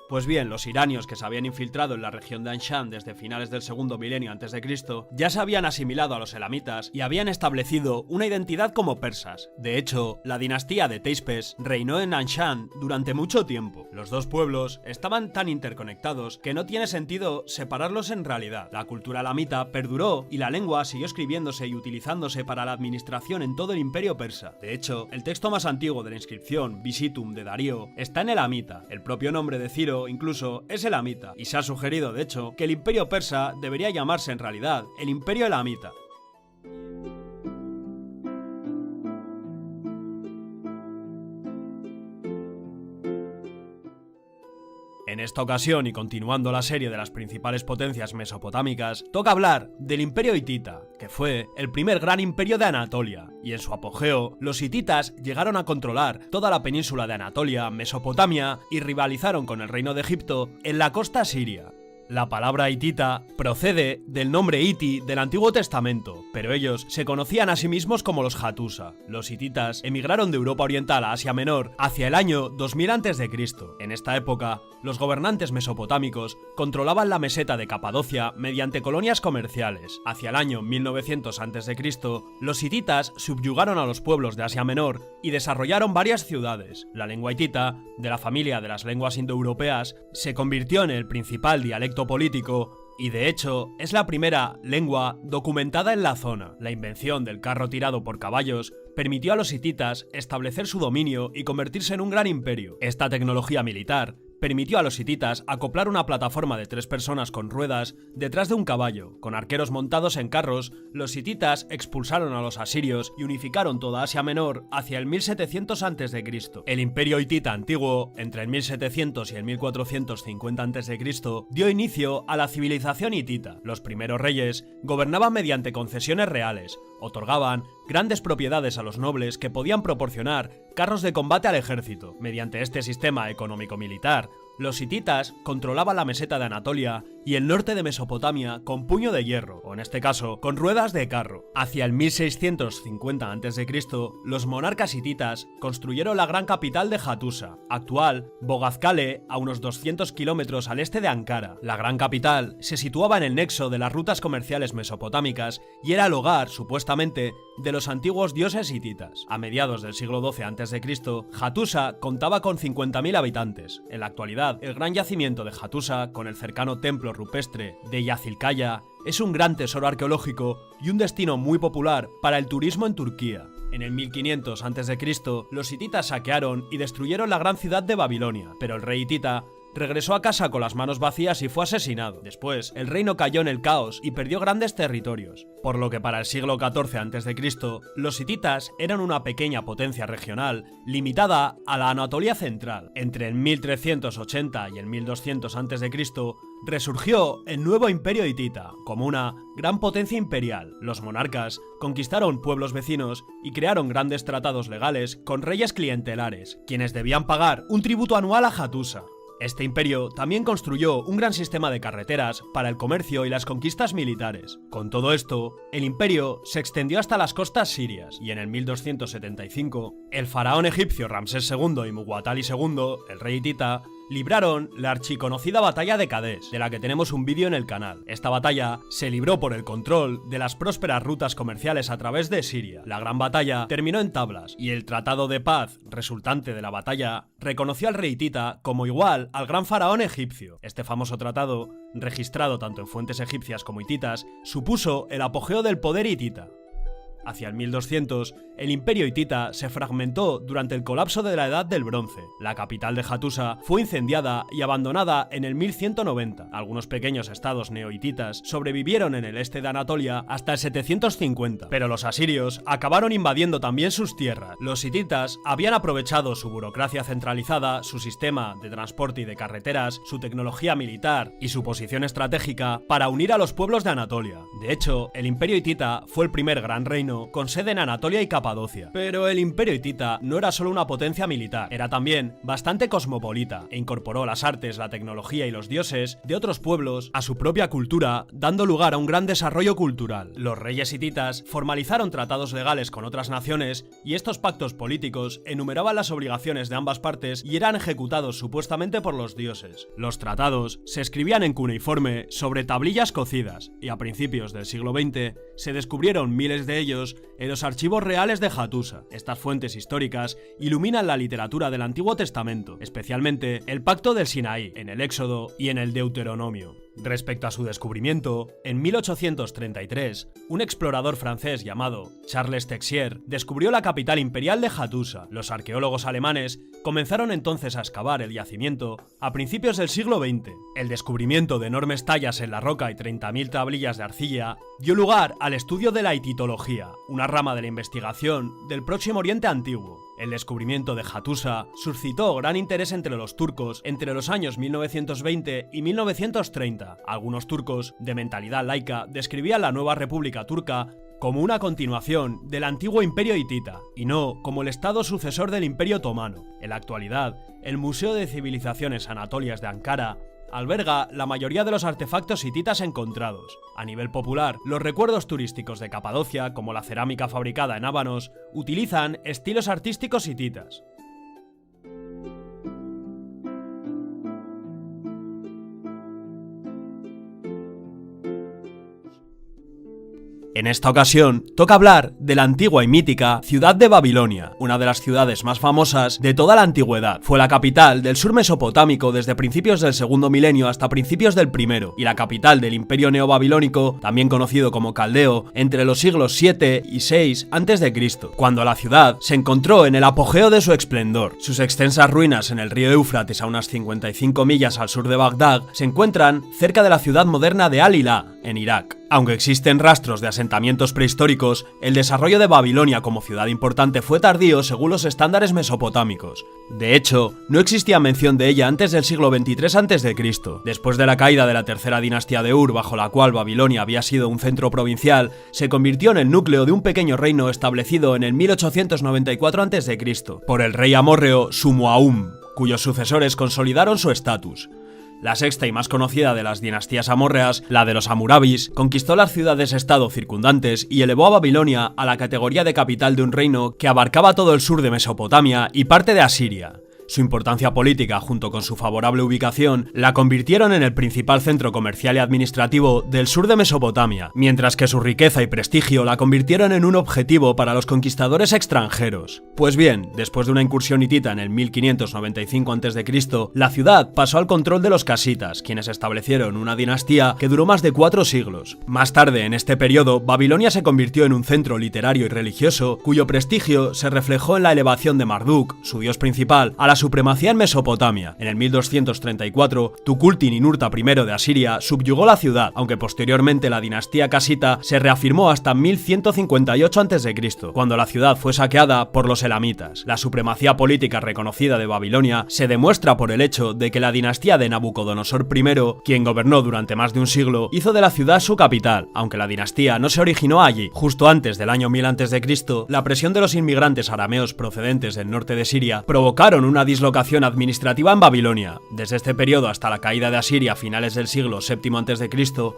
Pues bien, los iranios que se habían infiltrado en la región de Anshan desde finales del segundo milenio antes de Cristo ya se habían asimilado a los elamitas y habían establecido una identidad como persas. De hecho, la dinastía de Teispes reinó en Anshan durante mucho tiempo. Los dos pueblos estaban tan interconectados que no tiene sentido separarlos en realidad. La cultura elamita perduró y la lengua siguió escribiéndose y utilizándose para la administración en todo el imperio persa. De hecho, el texto más antiguo de la inscripción, Visitum de Darío, está en elamita. El propio nombre de Ciro incluso es elamita, y se ha sugerido de hecho que el imperio persa debería llamarse en realidad el imperio elamita. En esta ocasión, y continuando la serie de las principales potencias mesopotámicas, toca hablar del imperio hitita, que fue el primer gran imperio de Anatolia, y en su apogeo, los hititas llegaron a controlar toda la península de Anatolia, Mesopotamia, y rivalizaron con el reino de Egipto en la costa siria. La palabra hitita procede del nombre Hiti del Antiguo Testamento, pero ellos se conocían a sí mismos como los Hatusa. Los hititas emigraron de Europa Oriental a Asia Menor hacia el año 2000 a.C. En esta época, los gobernantes mesopotámicos controlaban la meseta de Capadocia mediante colonias comerciales. Hacia el año 1900 a.C., los hititas subyugaron a los pueblos de Asia Menor y desarrollaron varias ciudades. La lengua hitita, de la familia de las lenguas indoeuropeas, se convirtió en el principal dialecto político y, de hecho, es la primera lengua documentada en la zona. La invención del carro tirado por caballos permitió a los hititas establecer su dominio y convertirse en un gran imperio. Esta tecnología militar permitió a los hititas acoplar una plataforma de 3 personas con ruedas detrás de un caballo. Con arqueros montados en carros, los hititas expulsaron a los asirios y unificaron toda Asia Menor hacia el 1700 a.C. El imperio hitita antiguo, entre el 1700 y el 1450 a.C., dio inicio a la civilización hitita. Los primeros reyes gobernaban mediante concesiones reales, otorgaban grandes propiedades a los nobles que podían proporcionar carros de combate al ejército. Mediante este sistema económico-militar, los hititas controlaban la meseta de Anatolia y el norte de Mesopotamia con puño de hierro, o en este caso, con ruedas de carro. Hacia el 1650 a.C., los monarcas hititas construyeron la gran capital de Hatusa, actual Bogazkale, a unos 200 kilómetros al este de Ankara. La gran capital se situaba en el nexo de las rutas comerciales mesopotámicas y era el hogar, supuestamente, de los antiguos dioses hititas. A mediados del siglo XII a.C., Hatusa contaba con 50.000 habitantes. En la actualidad, el gran yacimiento de Hatusa, con el cercano templo rupestre de Yazilkaya, es un gran tesoro arqueológico y un destino muy popular para el turismo en Turquía. En el 1500 a.C., los hititas saquearon y destruyeron la gran ciudad de Babilonia, pero el rey hitita regresó a casa con las manos vacías y fue asesinado. Después, el reino cayó en el caos y perdió grandes territorios, por lo que para el siglo XIV a.C., los hititas eran una pequeña potencia regional limitada a la Anatolia central. Entre el 1380 y el 1200 a.C., resurgió el nuevo imperio hitita como una gran potencia imperial. Los monarcas conquistaron pueblos vecinos y crearon grandes tratados legales con reyes clientelares, quienes debían pagar un tributo anual a Hattusa. Este imperio también construyó un gran sistema de carreteras para el comercio y las conquistas militares. Con todo esto, el imperio se extendió hasta las costas sirias y en el 1275, el faraón egipcio Ramsés II y Muwatalli II, el rey hitita, libraron la archiconocida batalla de Kadesh, de la que tenemos un vídeo en el canal. Esta batalla se libró por el control de las prósperas rutas comerciales a través de Siria. La gran batalla terminó en tablas y el tratado de paz resultante de la batalla reconoció al rey hitita como igual al gran faraón egipcio. Este famoso tratado, registrado tanto en fuentes egipcias como hititas, supuso el apogeo del poder hitita. Hacia el 1200, el imperio hitita se fragmentó durante el colapso de la Edad del Bronce. La capital de Hattusa fue incendiada y abandonada en el 1190. Algunos pequeños estados neohititas sobrevivieron en el este de Anatolia hasta el 750, pero los asirios acabaron invadiendo también sus tierras. Los hititas habían aprovechado su burocracia centralizada, su sistema de transporte y de carreteras, su tecnología militar y su posición estratégica para unir a los pueblos de Anatolia. De hecho, el imperio hitita fue el primer gran reino con sede en Anatolia y Capadocia. Pero el imperio hitita no era solo una potencia militar, era también bastante cosmopolita e incorporó las artes, la tecnología y los dioses de otros pueblos a su propia cultura, dando lugar a un gran desarrollo cultural. Los reyes hititas formalizaron tratados legales con otras naciones y estos pactos políticos enumeraban las obligaciones de ambas partes y eran ejecutados supuestamente por los dioses. Los tratados se escribían en cuneiforme sobre tablillas cocidas y a principios del siglo XX se descubrieron miles de ellos en los archivos reales de Hattusa. Estas fuentes históricas iluminan la literatura del Antiguo Testamento, especialmente el Pacto del Sinaí, en el Éxodo y en el Deuteronomio. Respecto a su descubrimiento, en 1833, un explorador francés llamado Charles Texier descubrió la capital imperial de Hattusa. Los arqueólogos alemanes comenzaron entonces a excavar el yacimiento a principios del siglo XX. El descubrimiento de enormes tallas en la roca y 30.000 tablillas de arcilla dio lugar al estudio de la hititología, una rama de la investigación del Próximo Oriente Antiguo. El descubrimiento de Hattusa suscitó gran interés entre los turcos entre los años 1920 y 1930. Algunos turcos, de mentalidad laica, describían la nueva República Turca como una continuación del antiguo imperio hitita, y no como el estado sucesor del imperio otomano. En la actualidad, el Museo de Civilizaciones Anatolias de Ankara alberga la mayoría de los artefactos hititas encontrados. A nivel popular, los recuerdos turísticos de Capadocia, como la cerámica fabricada en Ábanos, utilizan estilos artísticos hititas. En esta ocasión, toca hablar de la antigua y mítica ciudad de Babilonia, una de las ciudades más famosas de toda la antigüedad. Fue la capital del sur mesopotámico desde principios del segundo milenio hasta principios del primero, y la capital del imperio neobabilónico, también conocido como Caldeo, entre los siglos 7 y 6 a.C., cuando la ciudad se encontró en el apogeo de su esplendor. Sus extensas ruinas en el río Éufrates, a unas 55 millas al sur de Bagdad, se encuentran cerca de la ciudad moderna de Al-Hilá, en Irak. Aunque existen rastros de asentamientos prehistóricos, el desarrollo de Babilonia como ciudad importante fue tardío según los estándares mesopotámicos. De hecho, no existía mención de ella antes del siglo XXIII a.C. Después de la caída de la tercera dinastía de Ur, bajo la cual Babilonia había sido un centro provincial, se convirtió en el núcleo de un pequeño reino establecido en el 1894 a.C. por el rey amorreo Sumuaum, cuyos sucesores consolidaron su estatus. La sexta y más conocida de las dinastías amorreas, la de los Hammurabis, conquistó las ciudades-estado circundantes y elevó a Babilonia a la categoría de capital de un reino que abarcaba todo el sur de Mesopotamia y parte de Asiria. Su importancia política, junto con su favorable ubicación, la convirtieron en el principal centro comercial y administrativo del sur de Mesopotamia, mientras que su riqueza y prestigio la convirtieron en un objetivo para los conquistadores extranjeros. Pues bien, después de una incursión hitita en el 1595 a.C., la ciudad pasó al control de los casitas, quienes establecieron una dinastía que duró más de 4 siglos. Más tarde, en este periodo, Babilonia se convirtió en un centro literario y religioso, cuyo prestigio se reflejó en la elevación de Marduk, su dios principal, a la la supremacía en Mesopotamia. En el 1234, Tukulti-Ninurta I de Asiria subyugó la ciudad, aunque posteriormente la dinastía casita se reafirmó hasta 1158 a.C., cuando la ciudad fue saqueada por los elamitas. La supremacía política reconocida de Babilonia se demuestra por el hecho de que la dinastía de Nabucodonosor I, quien gobernó durante más de un siglo, hizo de la ciudad su capital, aunque la dinastía no se originó allí. Justo antes del año 1000 a.C., la presión de los inmigrantes arameos procedentes del norte de Siria provocaron una dislocación administrativa en Babilonia. Desde este periodo hasta la caída de Asiria a finales del siglo VII a.C.,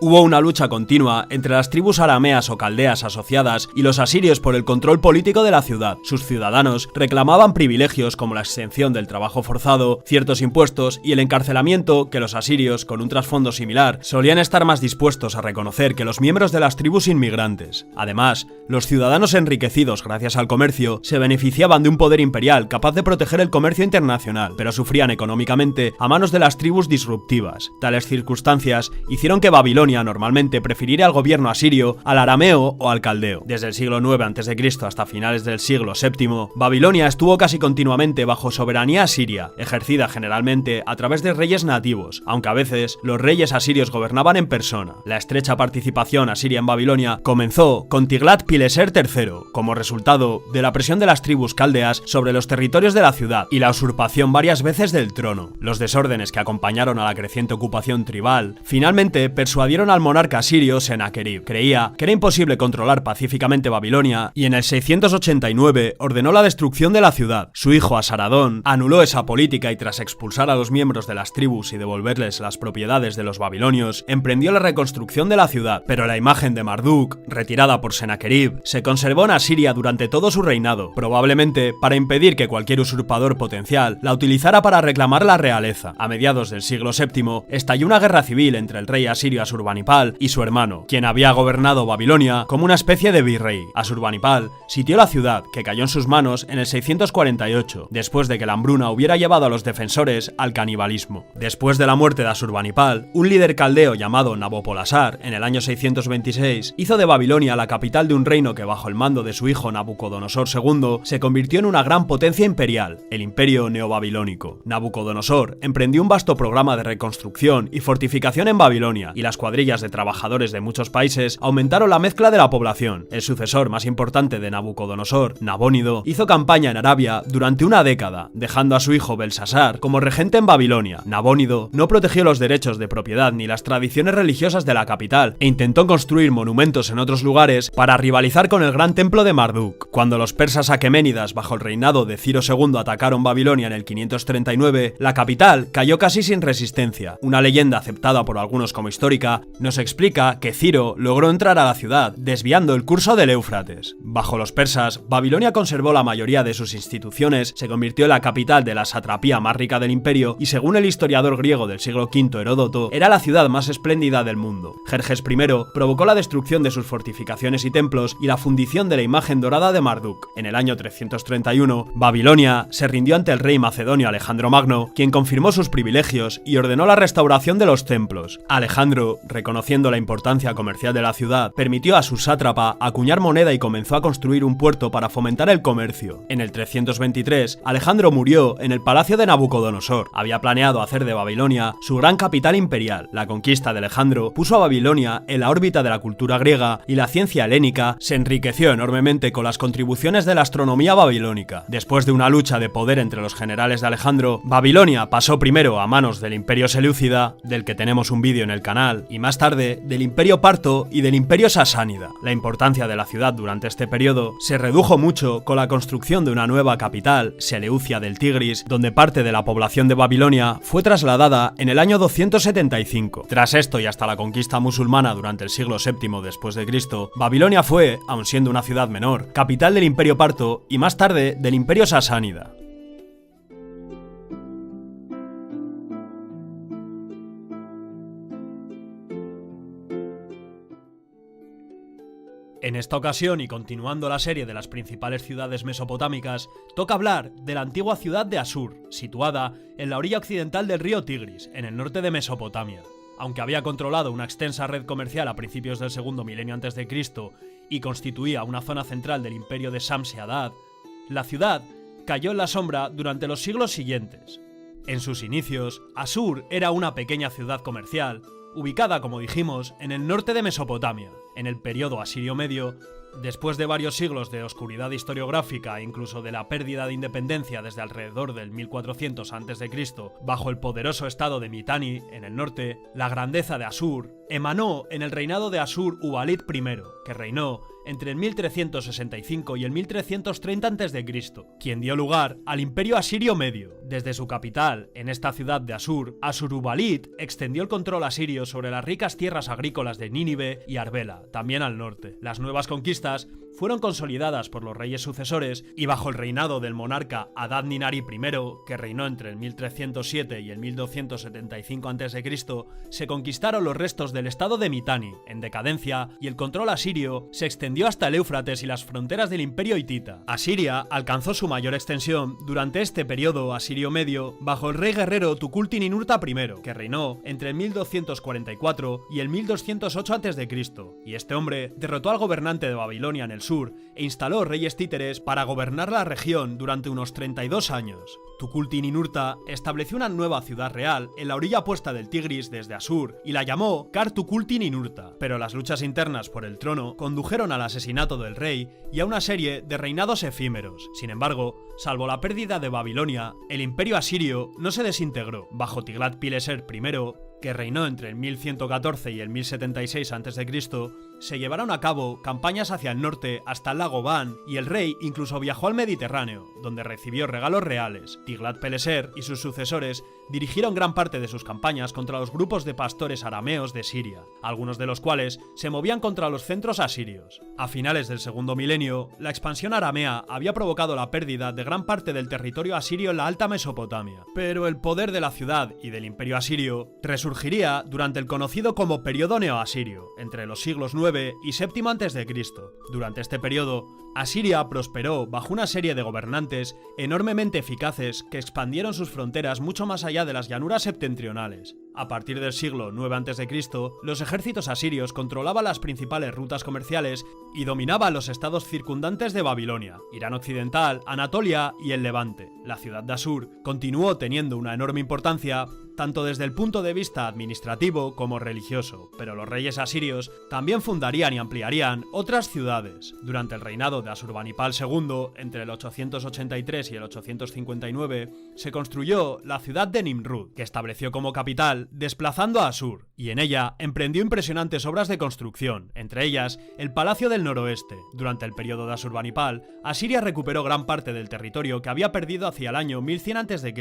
hubo una lucha continua entre las tribus arameas o caldeas asociadas y los asirios por el control político de la ciudad. Sus ciudadanos reclamaban privilegios como la exención del trabajo forzado, ciertos impuestos y el encarcelamiento que los asirios, con un trasfondo similar, solían estar más dispuestos a reconocer que los miembros de las tribus inmigrantes. Además, los ciudadanos enriquecidos gracias al comercio se beneficiaban de un poder imperial capaz de proteger el comercio internacional, pero sufrían económicamente a manos de las tribus disruptivas. Tales circunstancias hicieron que Babilonia normalmente prefiriera al gobierno asirio al arameo o al caldeo. Desde el siglo IX a.C. hasta finales del siglo VII, Babilonia estuvo casi continuamente bajo soberanía asiria, ejercida generalmente a través de reyes nativos, aunque a veces los reyes asirios gobernaban en persona. La estrecha participación asiria en Babilonia comenzó con Tiglat-Pileser III, como resultado de la presión de las tribus caldeas sobre los territorios de la ciudad y la usurpación varias veces del trono. Los desórdenes que acompañaron a la creciente ocupación tribal finalmente persuadieron al monarca asirio Senaquerib. Creía que era imposible controlar pacíficamente Babilonia y en el 689 ordenó la destrucción de la ciudad. Su hijo Asaradón anuló esa política y tras expulsar a los miembros de las tribus y devolverles las propiedades de los babilonios, emprendió la reconstrucción de la ciudad, pero la imagen de Marduk, retirada por Senaquerib, se conservó en Asiria durante todo su reinado, probablemente para impedir que cualquier usurpador potencial la utilizara para reclamar la realeza. A mediados del siglo VII estalló una guerra civil entre el rey asirio Asurbanipal y su hermano, quien había gobernado Babilonia como una especie de virrey. Asurbanipal sitió la ciudad, que cayó en sus manos en el 648, después de que la hambruna hubiera llevado a los defensores al canibalismo. Después de la muerte de Asurbanipal, un líder caldeo llamado Nabopolassar, en el año 626, hizo de Babilonia la capital de un reino que bajo el mando de su hijo Nabucodonosor II se convirtió en una gran potencia imperial, el Imperio Neobabilónico. Nabucodonosor emprendió un vasto programa de reconstrucción y fortificación en Babilonia, y las cuadrillas de trabajadores de muchos países aumentaron la mezcla de la población. El sucesor más importante de Nabucodonosor, Nabónido, hizo campaña en Arabia durante una década, dejando a su hijo Belsasar como regente en Babilonia. Nabónido no protegió los derechos de propiedad ni las tradiciones religiosas de la capital e intentó construir monumentos en otros lugares para rivalizar con el gran templo de Marduk. Cuando los persas aqueménidas bajo el reinado de Ciro II atacaron Babilonia en el 539, la capital cayó casi sin resistencia. Una leyenda aceptada por algunos como histórica nos explica que Ciro logró entrar a la ciudad desviando el curso del Éufrates. Bajo los persas, Babilonia conservó la mayoría de sus instituciones, se convirtió en la capital de la satrapía más rica del imperio y según el historiador griego del siglo V Heródoto, era la ciudad más espléndida del mundo. Jerjes I provocó la destrucción de sus fortificaciones y templos y la fundición de la imagen dorada de Marduk. En el año 331, Babilonia se rindió ante el rey macedonio Alejandro Magno, quien confirmó sus privilegios y ordenó la restauración de los templos. Alejandro, reconociendo la importancia comercial de la ciudad, permitió a su sátrapa acuñar moneda y comenzó a construir un puerto para fomentar el comercio. En el 323, Alejandro murió en el palacio de Nabucodonosor. Había planeado hacer de Babilonia su gran capital imperial. La conquista de Alejandro puso a Babilonia en la órbita de la cultura griega y la ciencia helénica se enriqueció enormemente con las contribuciones de la astronomía babilónica. Después de una lucha de poder entre los generales de Alejandro, Babilonia pasó primero a manos del Imperio Seleucida, del que tenemos un vídeo en el canal, y más tarde del Imperio Parto y del Imperio Sasánida. La importancia de la ciudad durante este periodo se redujo mucho con la construcción de una nueva capital, Seleucia del Tigris, donde parte de la población de Babilonia fue trasladada en el año 275. Tras esto y hasta la conquista musulmana durante el siglo VII después de Cristo, Babilonia fue, aun siendo una ciudad menor, capital del Imperio Parto y más tarde del Imperio Sasánida. En esta ocasión, y continuando la serie de las principales ciudades mesopotámicas, toca hablar de la antigua ciudad de Asur, situada en la orilla occidental del río Tigris, en el norte de Mesopotamia. Aunque había controlado una extensa red comercial a principios del segundo milenio antes de Cristo y constituía una zona central del imperio de Samse-Adad, la ciudad cayó en la sombra durante los siglos siguientes. En sus inicios, Asur era una pequeña ciudad comercial, ubicada, como dijimos, en el norte de Mesopotamia. En el periodo asirio medio, después de varios siglos de oscuridad historiográfica e incluso de la pérdida de independencia desde alrededor del 1400 a.C., bajo el poderoso estado de Mitanni, en el norte, la grandeza de Asur emanó en el reinado de Asur-uballit I, que reinó entre el 1365 y el 1330 a.C., quien dio lugar al Imperio Asirio Medio. Desde su capital, en esta ciudad de Asur, Asur-uballit extendió el control asirio sobre las ricas tierras agrícolas de Nínive y Arbela, también al norte. Las nuevas conquistas fueron consolidadas por los reyes sucesores y bajo el reinado del monarca Adad-nirari I, que reinó entre el 1307 y el 1275 a.C., se conquistaron los restos del estado de Mitanni, en decadencia, y el control asirio se extendió hasta el Éufrates y las fronteras del imperio hitita. Asiria alcanzó su mayor extensión durante este periodo asirio medio bajo el rey guerrero Tukulti-Ninurta I, que reinó entre el 1244 y el 1208 a.C., y este hombre derrotó al gobernante de Babilonia en el sur e instaló reyes títeres para gobernar la región durante unos 32 años. Tukulti-Ninurta estableció una nueva ciudad real en la orilla opuesta del Tigris desde Asur y la llamó Kar-Tukulti-Ninurta, pero las luchas internas por el trono condujeron al asesinato del rey y a una serie de reinados efímeros. Sin embargo, salvo la pérdida de Babilonia, el imperio asirio no se desintegró. Bajo Tiglat-Pileser I, que reinó entre el 1114 y el 1076 a.C., se llevaron a cabo campañas hacia el norte hasta el lago Van, y el rey incluso viajó al Mediterráneo, donde recibió regalos reales. Tiglat-Pileser y sus sucesores dirigieron gran parte de sus campañas contra los grupos de pastores arameos de Siria, algunos de los cuales se movían contra los centros asirios. A finales del segundo milenio, la expansión aramea había provocado la pérdida de gran parte del territorio asirio en la Alta Mesopotamia, pero el poder de la ciudad y del imperio asirio resurgiría durante el conocido como periodo neoasirio, entre los siglos 9 y 7 a.C. Durante este periodo, Asiria prosperó bajo una serie de gobernantes enormemente eficaces que expandieron sus fronteras mucho más allá de las llanuras septentrionales. A partir del siglo 9 a.C., los ejércitos asirios controlaban las principales rutas comerciales y dominaban los estados circundantes de Babilonia, Irán occidental, Anatolia y el Levante. La ciudad de Asur continuó teniendo una enorme importancia tanto desde el punto de vista administrativo como religioso, pero los reyes asirios también fundarían y ampliarían otras ciudades. Durante el reinado de Asurbanipal II, entre el 883 y el 859, se construyó la ciudad de Nimrud, que estableció como capital, desplazando a Asur, y en ella emprendió impresionantes obras de construcción, entre ellas el Palacio del Noroeste. Durante el periodo de Asurbanipal, Asiria recuperó gran parte del territorio que había perdido hacia el año 1100 a.C.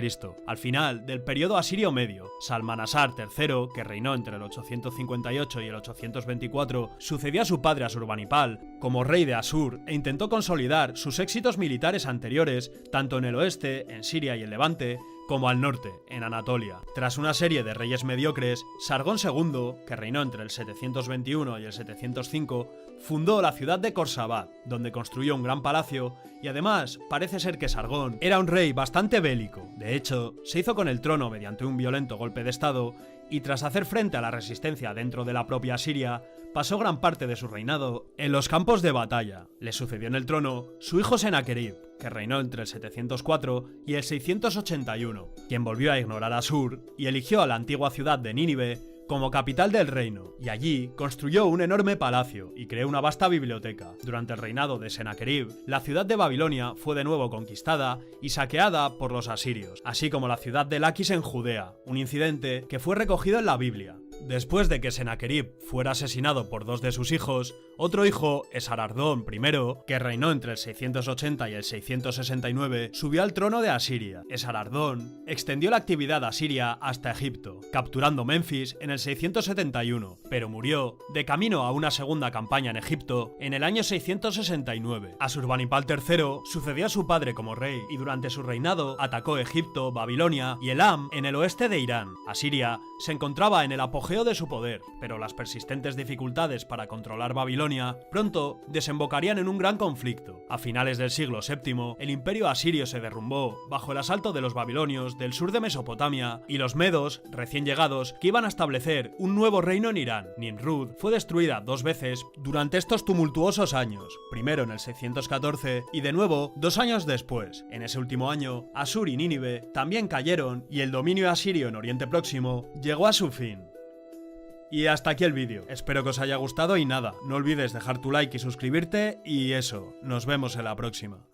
Al final del periodo asirio medio, Salmanasar III, que reinó entre el 858 y el 824, sucedió a su padre Asurbanipal como rey de Asur e intentó consolidar sus éxitos militares anteriores tanto en el oeste, en Siria y el Levante, como al norte, en Anatolia. Tras una serie de reyes mediocres, Sargón II, que reinó entre el 721 y el 705, fundó la ciudad de Khorsabad, donde construyó un gran palacio, y además parece ser que Sargón era un rey bastante bélico. De hecho, se hizo con el trono mediante un violento golpe de estado, y tras hacer frente a la resistencia dentro de la propia Siria, pasó gran parte de su reinado en los campos de batalla. Le sucedió en el trono su hijo Senaquerib, que reinó entre el 704 y el 681, quien volvió a ignorar a Asur y eligió a la antigua ciudad de Nínive como capital del reino, y allí construyó un enorme palacio y creó una vasta biblioteca. Durante el reinado de Senaquerib, la ciudad de Babilonia fue de nuevo conquistada y saqueada por los asirios, así como la ciudad de Laquis en Judea, un incidente que fue recogido en la Biblia. Después de que Senaquerib fuera asesinado por dos de sus hijos, otro hijo, Esarhaddon I, que reinó entre el 680 y el 669, subió al trono de Asiria. Esarhaddon extendió la actividad asiria hasta Egipto, capturando Menfis en el 671, pero murió de camino a una segunda campaña en Egipto en el año 669. Asurbanipal III sucedió a su padre como rey y durante su reinado atacó Egipto, Babilonia y Elam en el oeste de Irán. Asiria se encontraba en el apogeo apogeo de su poder, pero las persistentes dificultades para controlar Babilonia pronto desembocarían en un gran conflicto. A finales del siglo VII, el imperio asirio se derrumbó bajo el asalto de los babilonios del sur de Mesopotamia y los medos, recién llegados, que iban a establecer un nuevo reino en Irán. Nimrud fue destruida 2 veces durante estos tumultuosos años, primero en el 614 y de nuevo 2 años después. En ese último año, Asur y Nínive también cayeron y el dominio asirio en Oriente Próximo llegó a su fin. Y hasta aquí el vídeo, espero que os haya gustado y nada, no olvides dejar tu like y suscribirte y eso, nos vemos en la próxima.